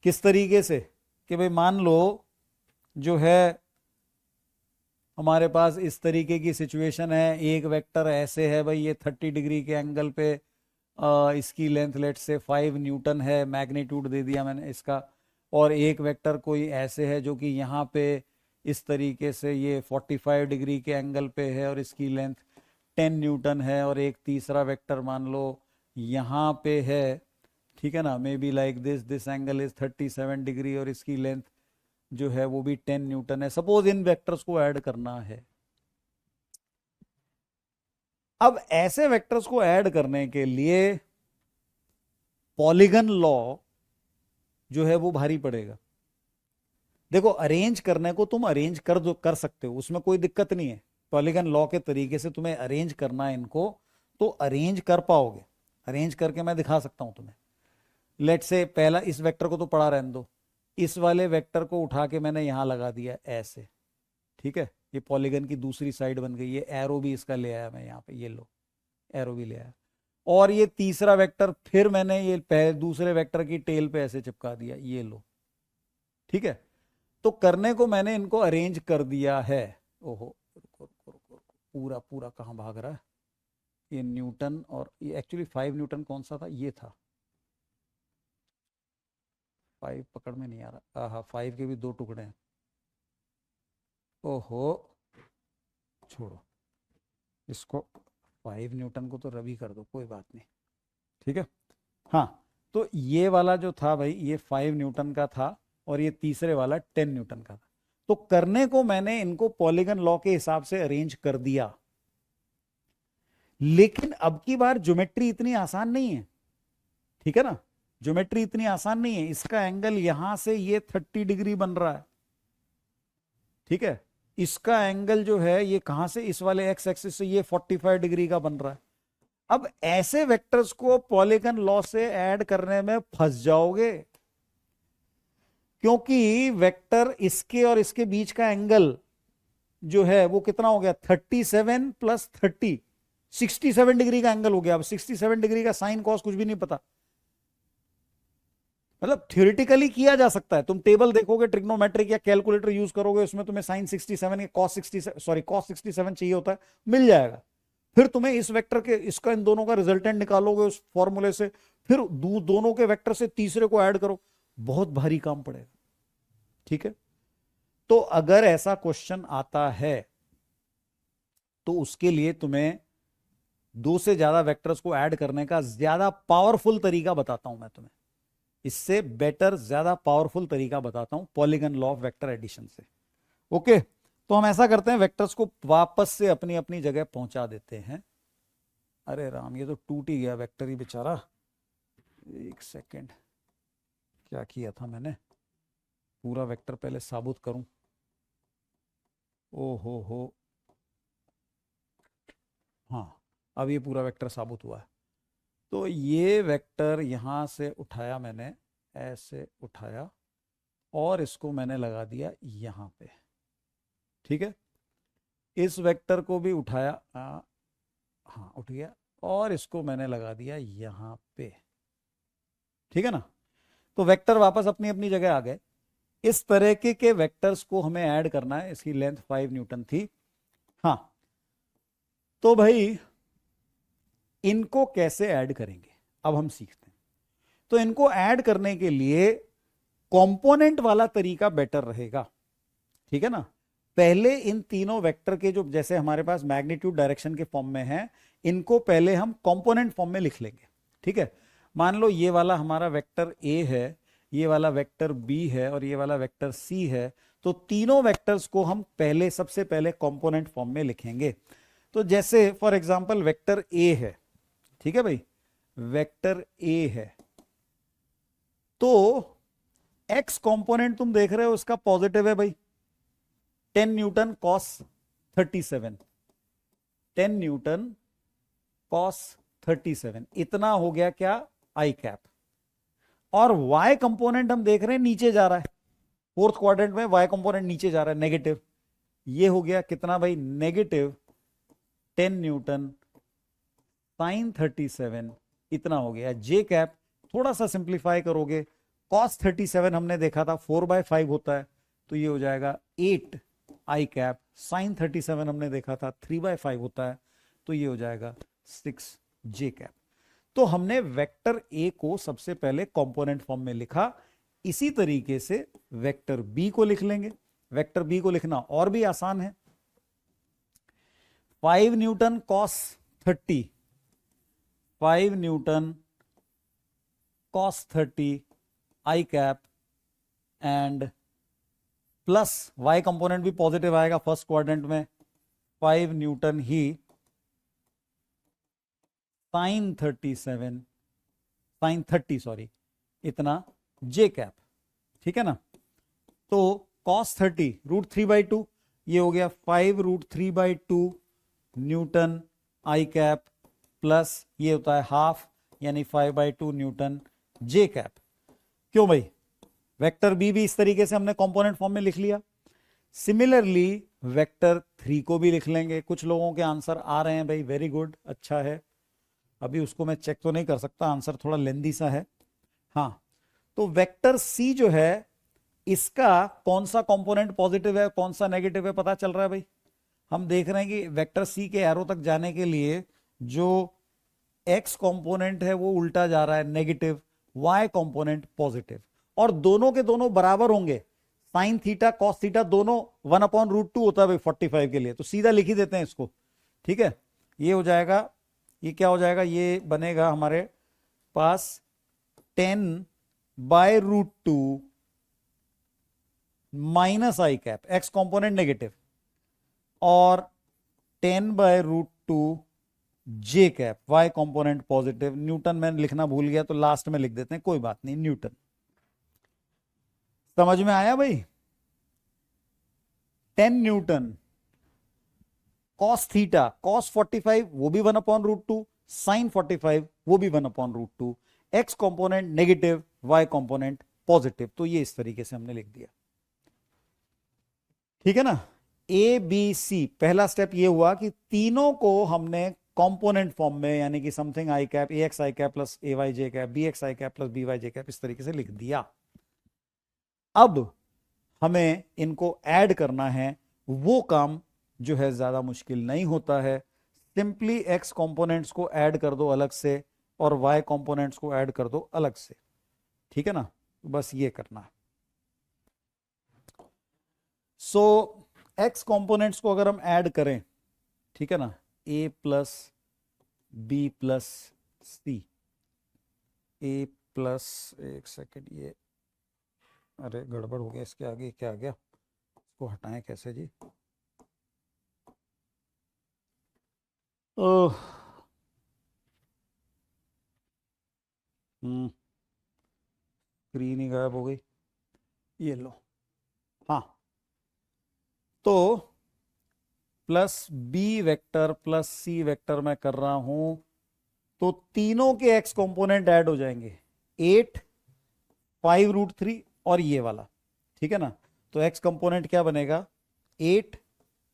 किस तरीके से कि भाई मान लो जो है हमारे पास इस तरीके की सिचुएशन है, एक वेक्टर ऐसे है भाई, ये 30 डिग्री के एंगल पे इसकी लेंथ लेट से 5 न्यूटन है, मैग्नीट्यूड दे दिया मैंने इसका, और एक वेक्टर कोई ऐसे है जो कि यहाँ पे इस तरीके से ये 45 डिग्री के एंगल पे है और इसकी लेंथ 10 न्यूटन है, और एक तीसरा वेक्टर मान लो यहाँ पे है, ठीक है ना, may be like this angle is 37 degree और इसकी लेंथ जो है वो भी 10 न्यूटन है। सपोज इन वेक्टर्स को ऐड करना है। अब ऐसे वेक्टर्स को ऐड करने के लिए पॉलीगन लॉ जो है वो भारी पड़ेगा। देखो अरेंज करने को तुम अरेंज कर सकते हो, उसमें कोई दिक्कत नहीं है। पॉलीगन लॉ के तरीके से तुम्हें अरेंज करना है इनको, तो अरेंज कर पाओगे। अरेंज करके मैं दिखा सकता हूं तुम्हें। लेट से पहला इस वेक्टर को तो पड़ा रहने दो, इस वाले वेक्टर को उठा के मैंने यहां लगा दिया ऐसे, ठीक है, ये पॉलीगन की दूसरी साइड बन गई। ये एरो भी इसका ले आया मैं यहाँ पे, ये लो एरो भी ले आया। और ये तीसरा वेक्टर फिर मैंने ये दूसरे वेक्टर की टेल पे ऐसे चिपका दिया, ये लो, ठीक है। तो करने को मैंने इनको अरेंज कर दिया है। ओहो, पूरा पूरा कहाँ भाग रहा है ये न्यूटन, और ये एक्चुअली 5 न्यूटन कौन सा था, ये था 5, पकड़ में नहीं आ रहा। हाँ 5 के भी 2 टुकड़े हैं। ओहो, छोड़ो इसको, 5 न्यूटन को तो रबी कर दो, कोई बात नहीं, ठीक है। हाँ, तो ये वाला जो था भाई ये 5 न्यूटन का था, और ये तीसरे वाला 10 न्यूटन का था। तो करने को मैंने इनको पॉलीगन लॉ के हिसाब से अरेंज कर दिया, लेकिन अब की बार ज्योमेट्री इतनी आसान नहीं है, ठीक है ना। ज्योमेट्री इतनी आसान नहीं है। इसका एंगल यहां से ये 30 डिग्री बन रहा है, ठीक है। इसका एंगल जो है ये कहां से, इस वाले एक्स एक्सिस से ये 45 डिग्री का बन रहा है। अब ऐसे वेक्टर्स को पॉलीगन लॉ से ऐड करने में फंस जाओगे, क्योंकि वेक्टर इसके और इसके बीच का एंगल जो है वो कितना हो गया, 37 प्लस 30, 67 डिग्री का एंगल हो गया। अब 67 डिग्री का साइन कॉस कुछ भी नहीं पता, मतलब थ्योरेटिकली किया जा सकता है। तुम टेबल देखोगे ट्रिग्नोमेट्रिक या कैलकुलेटर यूज करोगे, उसमें तुम्हें साइन 67 या कॉस 67 चाहिए होता है, मिल जाएगा। फिर तुम्हें इस वेक्टर के इसका इन दोनों का रिजल्टेंट निकालोगे उस फॉर्मूले से, फिर दोनों के वेक्टर से तीसरे को ऐड करो, बहुत भारी काम पड़ेगा, ठीक है। तो अगर ऐसा क्वेश्चन आता है तो उसके लिए तुम्हें 2 से ज्यादा वेक्टर्स को ऐड करने का ज्यादा पावरफुल तरीका बताता हूं मैं तुम्हें। इससे बेटर ज्यादा पावरफुल तरीका बताता हूं polygon law of vector addition से। ओके, तो हम ऐसा करते हैं, वेक्टर्स को वापस से अपनी अपनी जगह पहुंचा देते हैं। अरे राम, ये तो टूट ही गया वेक्टर ही बेचारा। एक सेकेंड, क्या किया था मैंने, पूरा वेक्टर पहले साबुत करूं। ओ हो, हाँ अब ये पूरा वेक्टर साबुत हुआ है। तो ये वेक्टर यहां से उठाया मैंने, ऐसे उठाया, और इसको मैंने लगा दिया यहां पे, ठीक है। इस वेक्टर को भी उठाया, हाँ उठ गया, और इसको मैंने लगा दिया यहां पे, ठीक है ना। तो वेक्टर वापस अपनी अपनी जगह आ गए। इस तरह के वेक्टर्स को हमें ऐड करना है। इसकी लेंथ 5 न्यूटन थी। हाँ, तो भाई इनको कैसे ऐड करेंगे अब हम सीखते हैं। तो इनको ऐड करने के लिए कंपोनेंट वाला तरीका बेटर रहेगा, ठीक है ना। पहले इन तीनों वेक्टर के जो जैसे हमारे पास मैग्नीट्यूड डायरेक्शन के फॉर्म में है, इनको पहले हम कंपोनेंट फॉर्म में लिख लेंगे, ठीक है। मान लो ये वाला हमारा वेक्टर ए है, ये वाला वेक्टर बी है और ये वाला वेक्टर सी है। तो तीनों वेक्टर्स को हम पहले सबसे पहले कंपोनेंट फॉर्म में लिखेंगे। तो जैसे फॉर एग्जांपल वेक्टर ए है, ठीक है भाई, वेक्टर ए है, तो एक्स कंपोनेंट तुम देख रहे हो उसका पॉजिटिव है भाई, 10 न्यूटन कॉस 37, 10 न्यूटन कॉस 37, इतना हो गया क्या, आई कैप। और y कंपोनेंट हम देख रहे हैं नीचे जा रहा है, फोर्थ क्वाड्रेंट में y कंपोनेंट नीचे जा रहा है, नेगेटिव। ये हो गया कितना भाई, नेगेटिव 10 न्यूटन साइन 37, इतना हो गया जे कैप। थोड़ा सा सिंप्लीफाई करोगे, कॉस 37 हमने देखा था 4/5 होता है, तो ये हो जाएगा 8 आई कैप। साइन 37 हमने देखा था 3/5 होता है, तो ये हो जाएगा 6 जे कैप। तो हमने वेक्टर ए को सबसे पहले कंपोनेंट फॉर्म में लिखा। इसी तरीके से वेक्टर बी को लिख लेंगे। वेक्टर बी को लिखना और भी आसान है। 5 Newton cos 30, 5 Newton cos 30 I cap and plus y component भी पॉजिटिव आएगा फर्स्ट क्वाड्रेंट में, 5 न्यूटन ही साइन 37, साइन 30 सॉरी, इतना जे कैप, ठीक है ना। तो cos 30 √3/2, ये हो गया 5 √3/2 न्यूटन आई कैप, प्लस ये होता है हाफ यानी 5/2 न्यूटन जे कैप। क्यों भाई, वेक्टर बी भी इस तरीके से हमने कंपोनेंट फॉर्म में लिख लिया। सिमिलरली वेक्टर 3 को भी लिख लेंगे। कुछ लोगों के आंसर आ रहे हैं भाई, वेरी गुड, अच्छा है। अभी उसको मैं चेक तो नहीं कर सकता, आंसर थोड़ा लेंदी सा है। हाँ, तो वेक्टर सी जो है, इसका कौन सा कंपोनेंट पॉजिटिव है कौन सा नेगेटिव है पता चल रहा है भाई। हम देख रहे हैं कि वेक्टर सी के एरो तक जाने के लिए जो एक्स कंपोनेंट है वो उल्टा जा रहा है, नेगेटिव, वाई कंपोनेंट पॉजिटिव, और दोनों के दोनों बराबर होंगे। साइन थीटा कॉस थीटा दोनों 1/√2 होता है भाई 45 के लिए, तो सीधा लिख ही देते हैं इसको, ठीक है। ये हो जाएगा, ये क्या हो जाएगा, ये बनेगा हमारे पास 10/√2 minus i cap, x component negative, और 10/√2 j cap, y component positive. Newton में लिखना भूल गया तो लास्ट में लिख देते हैं, कोई बात नहीं, न्यूटन। समझ में आया भाई। 10 न्यूटन कॉस थीटा, कॉस 45 वो भी 1/√2, साइन 45 वो भी 1/√2, X component negative, Y component positive. तो ये इस तरीके से हमने लिख दिया, ठीक है ना। ए बी सी, पहला स्टेप ये हुआ कि तीनों को हमने कंपोनेंट फॉर्म में, यानी कि something I cap, A X I cap plus A Y J cap, B X I cap plus B Y J cap, इस तरीके से लिख दिया। अब हमें इनको ऐड करना है, वो काम जो है ज्यादा मुश्किल नहीं होता है। सिंपली एक्स कंपोनेंट्स को ऐड कर दो अलग से और वाई कंपोनेंट्स को ऐड कर दो अलग से, ठीक है ना। बस ये करना है। सो एक्स कंपोनेंट्स को अगर हम ऐड करें, ठीक है ना, ए प्लस बी प्लस सी, ए प्लस, एक सेकेंड, ये अरे गड़बड़ हो गया, इसके आगे क्या आ गया, इसको हटाएं कैसे जी। ओह, स्क्रीन ही गायब हो गई, ये लो। हाँ, तो plus B vector plus C vector मैं कर रहा हूं, तो तीनों के एक्स कंपोनेंट ऐड हो जाएंगे, 8, 5√3 और ये वाला, ठीक है ना। तो एक्स कंपोनेंट क्या बनेगा, 8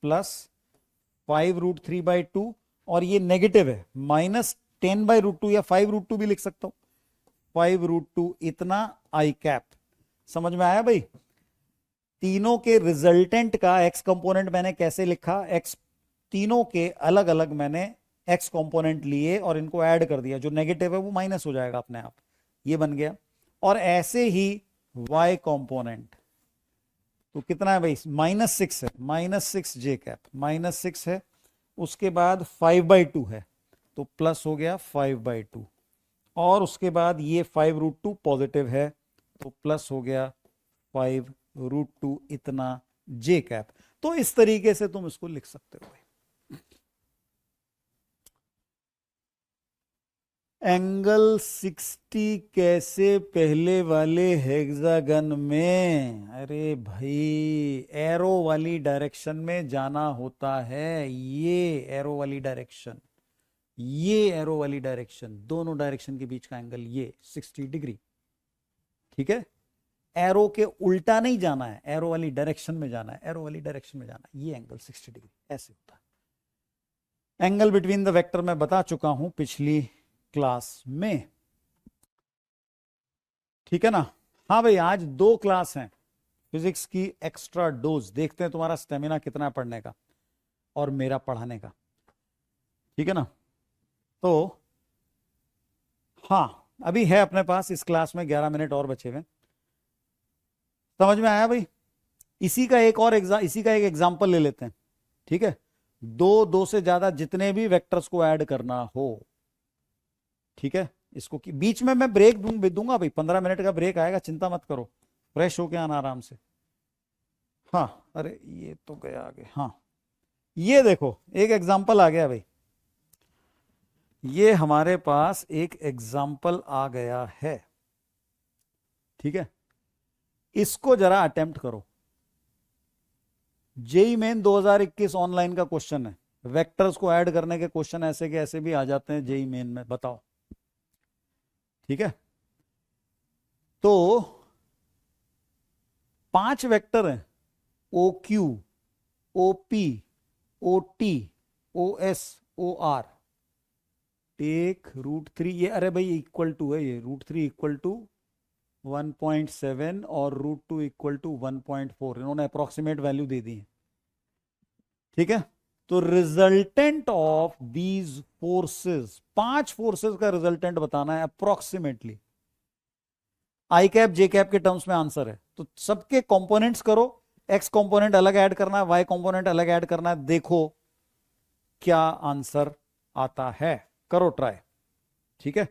प्लस 5√3/2, और ये नेगेटिव है, -10/√2 या 5√2 भी लिख सकता हूं, 5√2 इतना आई कैप। समझ में आया भाई? तीनों के रिजल्टेंट का एक्स कंपोनेंट मैंने कैसे लिखा, एक्स तीनों के अलग अलग मैंने एक्स कंपोनेंट लिए और इनको ऐड कर दिया, जो नेगेटिव है वो माइनस हो जाएगा अपने आप, ये बन गया। और ऐसे ही वाई कंपोनेंट, तो कितना है भाई, -6 है, -6 जे कैप, -6 है। उसके बाद 5/2 है, तो प्लस हो गया 5/2। और उसके बाद ये 5√2 पॉजिटिव है, तो प्लस हो गया 5√2 इतना जे कैप। तो इस तरीके से तुम इसको लिख सकते हो भाई। एंगल 60 कैसे पहले वाले हेक्सागन में? अरे भाई एरो वाली डायरेक्शन में जाना होता है, ये एरो वाली डायरेक्शन, ये एरो वाली डायरेक्शन, दोनों डायरेक्शन के बीच का एंगल ये 60 डिग्री। ठीक है, एरो के उल्टा नहीं जाना है, एरो वाली डायरेक्शन में जाना है, एरो वाली डायरेक्शन में जाना है, ये एंगल 60 डिग्री ऐसे होता है। एंगल बिटवीन द वेक्टर मैं बता चुका हूं पिछली क्लास में। ठीक है ना? हाँ भाई, आज 2 क्लास हैं फिजिक्स की एक्स्ट्रा डोज। देखते हैं तुम्हारा स्टेमिना कितना है पढ़ने का और मेरा पढ़ाने का। ठीक है ना? तो हाँ, अभी है अपने पास इस क्लास में 11 मिनट और बचे हुए। समझ में आया भाई? इसी का एक एग्जाम्पल ले लेते हैं। ठीक है, दो से ज्यादा जितने भी वेक्टर्स को ऐड करना हो। ठीक है, इसको बीच में मैं ब्रेक दूंगा भाई, 15 मिनट का ब्रेक आएगा, चिंता मत करो, फ्रेश होके आना आराम से। हाँ, अरे ये तो गया आगे। हाँ, ये देखो एक एग्जाम्पल आ गया भाई, ये हमारे पास एक एग्जाम्पल आ गया है। ठीक है, इसको जरा अटेम्प्ट करो। जेई मेन 2021 ऑनलाइन का क्वेश्चन है, वेक्टर्स को ऐड करने के क्वेश्चन ऐसे के ऐसे भी आ जाते हैं जेई मेन में, बताओ। ठीक है, तो 5 वेक्टर हैं, O Q, O P, O T, O S, O R. Take √3, ये अरे भाई इक्वल टू है, ये √3 इक्वल टू 1.7 और √2 इक्वल टू 1.4, इन्होंने अप्रोक्सीमेट वैल्यू दे दी है। ठीक है, तो resultant of these forces, 5 forces का रिजल्टेंट बताना है अप्रोक्सीमेटली। आई कैप जे कैप के टर्म्स में आंसर है, तो सबके कंपोनेंट्स करो, एक्स कंपोनेंट अलग ऐड करना है, वाई कंपोनेंट अलग ऐड करना है, देखो क्या आंसर आता है। करो ट्राई। ठीक है,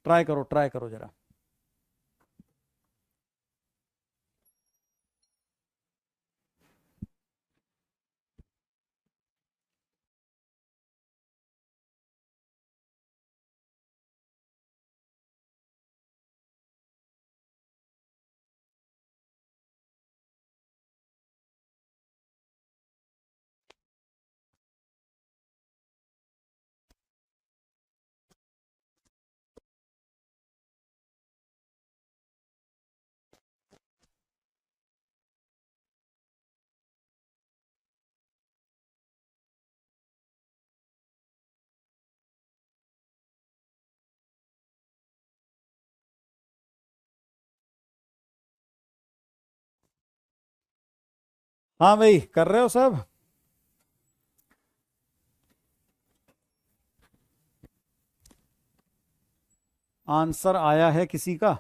ट्राई करो जरा। हाँ भाई, कर रहे हो सब? आंसर आया है किसी का?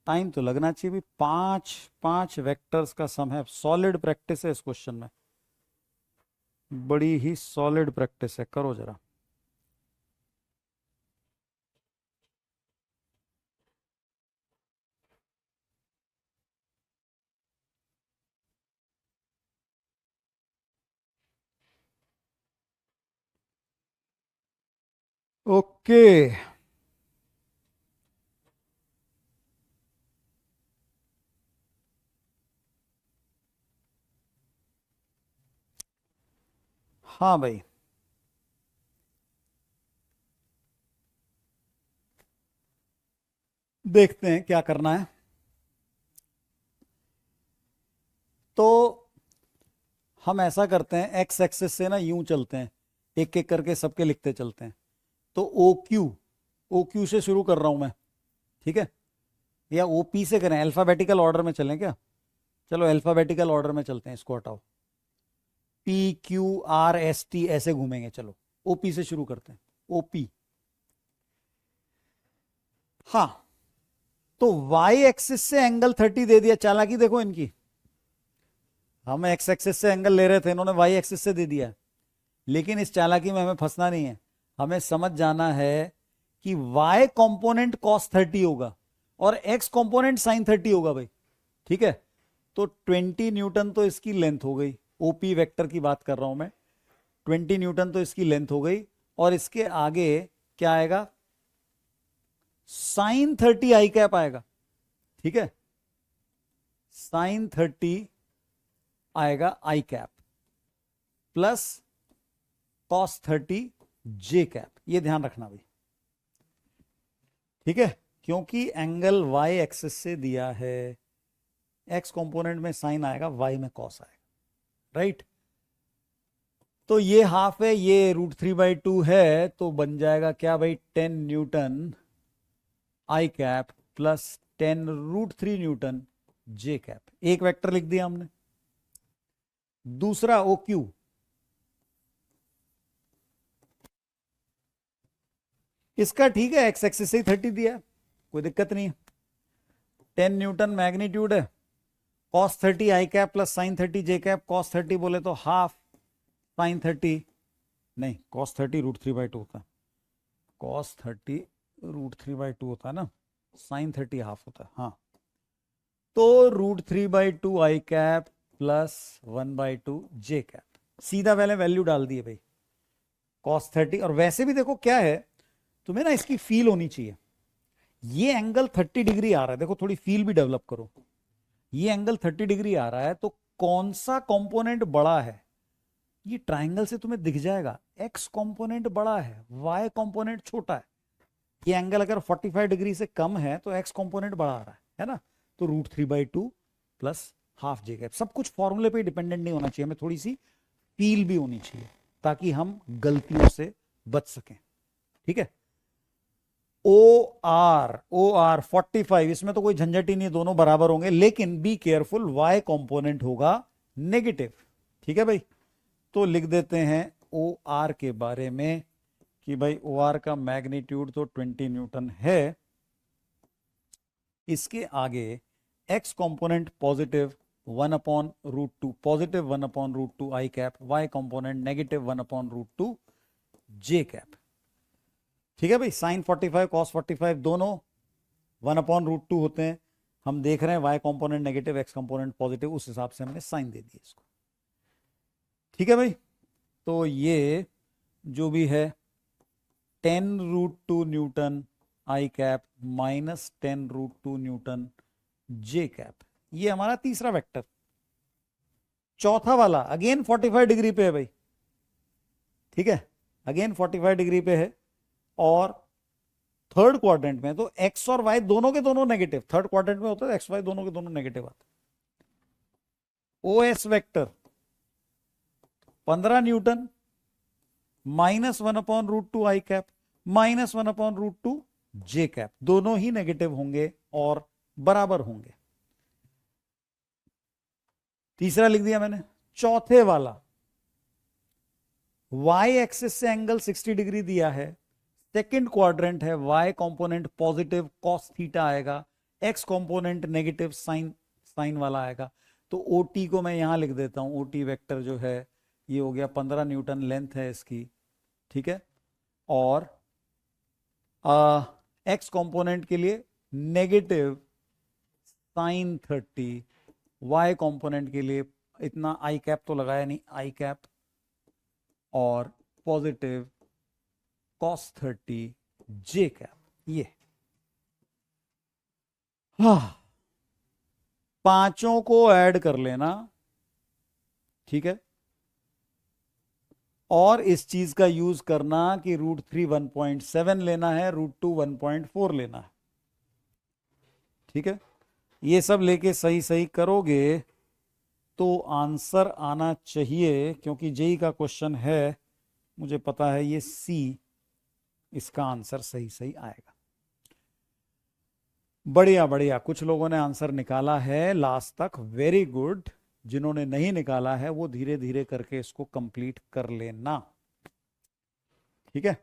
टाइम तो लगना चाहिए भी। 5 वेक्टर्स का सम है, सॉलिड प्रैक्टिस है इस क्वेश्चन में, बड़ी ही सॉलिड प्रैक्टिस है, करो जरा। ओके, हाँ भाई, देखते हैं क्या करना है। तो हम ऐसा करते हैं, एक्स एक्सिस से ना यूं चलते हैं, एक एक करके सबके लिखते चलते हैं। तो ओ क्यू, ओ क्यू से शुरू कर रहा हूं मैं, ठीक है, या ओपी से करें, अल्फाबेटिकल ऑर्डर में चलें क्या? चलो अल्फाबेटिकल ऑर्डर में चलते हैं, इसको हटाओ, P Q R S T ऐसे घूमेंगे। चलो ओपी से शुरू करते हैं, ओपी। हाँ, तो वाई एक्सिस से एंगल 30 दे दिया, चालाकी देखो इनकी, हम एक्स एक्सिस से एंगल ले रहे थे, इन्होंने वाई एक्सिस से दे दिया। लेकिन इस चालाकी में हमें फंसना नहीं है, हमें समझ जाना है कि y कंपोनेंट cos 30 होगा और x कंपोनेंट sin 30 होगा भाई, ठीक है। तो 20 न्यूटन तो इसकी लेंथ हो गई, ओपी वेक्टर की बात कर रहा हूं मैं, 20 न्यूटन तो इसकी लेंथ हो गई, और इसके आगे क्या आएगा, sin 30 आई कैप आएगा, ठीक है, sin 30 आएगा आई कैप प्लस cos 30 जे कैप, ये ध्यान रखना भाई, ठीक है, क्योंकि एंगल y एक्सिस से दिया है, x कंपोनेंट में साइन आएगा, y में cos आएगा, राइट। तो ये हाफ है, ये √3/2 है, तो बन जाएगा क्या भाई, 10 न्यूटन आई कैप प्लस 10 √3 न्यूटन जे कैप। एक वेक्टर लिख दिया हमने। दूसरा ओ क्यू, इसका ठीक है, एक्स एक्सिस से ही 30 दिया, कोई दिक्कत नहीं है, 10 न्यूटन मैग्नीट्यूड है, cos 30 आई कैप प्लस sin 30 जे कैप, cos 30 बोले तो हाफ sin 30, नहीं cos 30 √3/2 होता है, cos 30 √3/2 होता है ना, sin 30 हाफ होता है, हाँ, तो √3/2 आई कैप प्लस 1/2 जे कैप, सीधा पहले वैल्यू डाल दिए भाई, cos 30। और वैसे भी देखो क्या है, तुम्हें ना इसकी फील होनी चाहिए, ये एंगल 30 डिग्री आ रहा है, देखो थोड़ी फील भी डेवलप करो, ये एंगल 30 डिग्री आ रहा है, तो कौन सा कंपोनेंट बड़ा है, ये ट्रायंगल से तुम्हें दिख जाएगा, एक्स कंपोनेंट बड़ा है, वाई कंपोनेंट छोटा है, ये एंगल अगर 45 डिग्री से कम है तो एक्स कंपोनेंट बड़ा आ रहा है ना, तो √3/2 प्लस हाफ जे कैप, सब कुछ फॉर्मूले पे डिपेंडेंट नहीं होना चाहिए, हमें थोड़ी सी फील भी होनी चाहिए ताकि हम गलतियों से बच सकें, ठीक है। ओ आर 45, इसमें तो कोई झंझट ही नहीं, दोनों बराबर होंगे, लेकिन बी केयरफुल, वाई कंपोनेंट होगा नेगेटिव, ठीक है भाई। तो लिख देते हैं ओ आर के बारे में कि भाई ओ आर का मैग्नीट्यूड तो 20 न्यूटन है, इसके आगे x component positive 1/√2, positive 1/√2 I cap, y component negative 1/√2 J cap, ठीक है भाई। sin 45 cos 45 दोनों 1/√2 होते हैं, हम देख रहे हैं y component negative, x component positive, उस हिसाब से हमने साइन दे दिया इसको, ठीक है भाई। तो ये जो भी है 10√2 न्यूटन आई कैप माइनस 10√2 न्यूटन जे कैप, ये हमारा तीसरा वेक्टर। चौथा वाला अगेन 45 डिग्री पे है भाई, ठीक है, अगेन 45 डिग्री पे है, और थर्ड क्वाड्रेंट में, तो एक्स और वाई दोनों के दोनों नेगेटिव, थर्ड क्वाड्रेंट में होता है एक्स वाई दोनों के दोनों नेगेटिव आते। O S vector 15 newton minus 1/√2 I cap minus 1/√2 J cap, दोनों ही नेगेटिव होंगे और बराबर होंगे। तीसरा लिख दिया मैंने। चौथे वाला y एक्सिस से एंगल 60 डिग्री दिया है, सेकंड क्वाड्रेंट है, y component positive cos theta आएगा, x कंपोनेंट नेगेटिव साइन वाला आएगा। तो OT को मैं यहां लिख देता हूं, OT वेक्टर जो है ये हो गया 15 न्यूटन लेंथ है इसकी, ठीक है, और x कंपोनेंट के लिए नेगेटिव sin 30, y कंपोनेंट के लिए इतना आई कैप तो लगाया नहीं, आई कैप और पॉजिटिव cos 30 जे कैप, ये पांचों को ऐड कर लेना, ठीक है, और इस चीज का यूज करना कि √3 1.7 लेना है, √2 1.4 लेना है, ठीक है। ये सब लेके सही सही करोगे तो आंसर आना चाहिए, क्योंकि जेई का क्वेश्चन है, मुझे पता है ये सी इसका आंसर सही सही आएगा। बढ़िया बढ़िया, कुछ लोगों ने आंसर निकाला है लास्ट तक, वेरी गुड। जिन्होंने नहीं निकाला है वो धीरे धीरे करके इसको कंप्लीट कर लेना, ठीक है।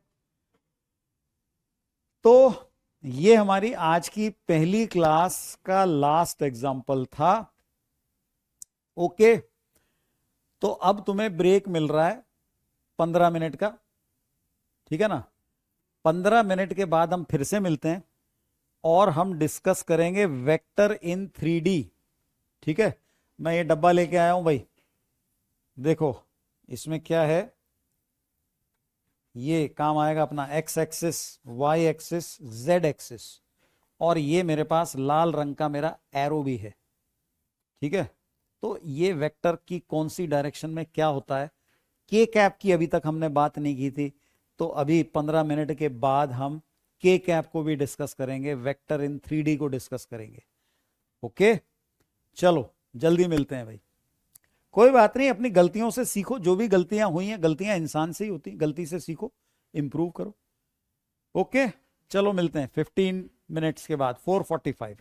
तो ये हमारी आज की पहली क्लास का लास्ट एग्जाम्पल था। ओके, तो अब तुम्हें ब्रेक मिल रहा है 15 मिनट का, ठीक है ना। 15 मिनट के बाद हम फिर से मिलते हैं और हम डिस्कस करेंगे वेक्टर इन 3D, ठीक है। मैं ये डब्बा लेके आया हूं भाई, देखो इसमें क्या है, ये काम आएगा अपना X axis, Y axis, Z axis, और ये मेरे पास लाल रंग का मेरा एरो भी है, ठीक है। तो ये वेक्टर की कौन सी डायरेक्शन में क्या होता है, के कैप की अभी तक हमने बात नहीं की थी, तो अभी 15 मिनट के बाद हम के कैप को भी डिस्कस करेंगे, वेक्टर इन 3D को डिस्कस करेंगे। ओके, चलो जल्दी मिलते हैं भाई। कोई बात नहीं, अपनी गलतियों से सीखो, जो भी गलतियां हुई हैं, गलतियां इंसान से ही होती, गलती से सीखो, इंप्रूव करो। ओके, चलो मिलते हैं 15 मिनट्स के बाद, 4:45।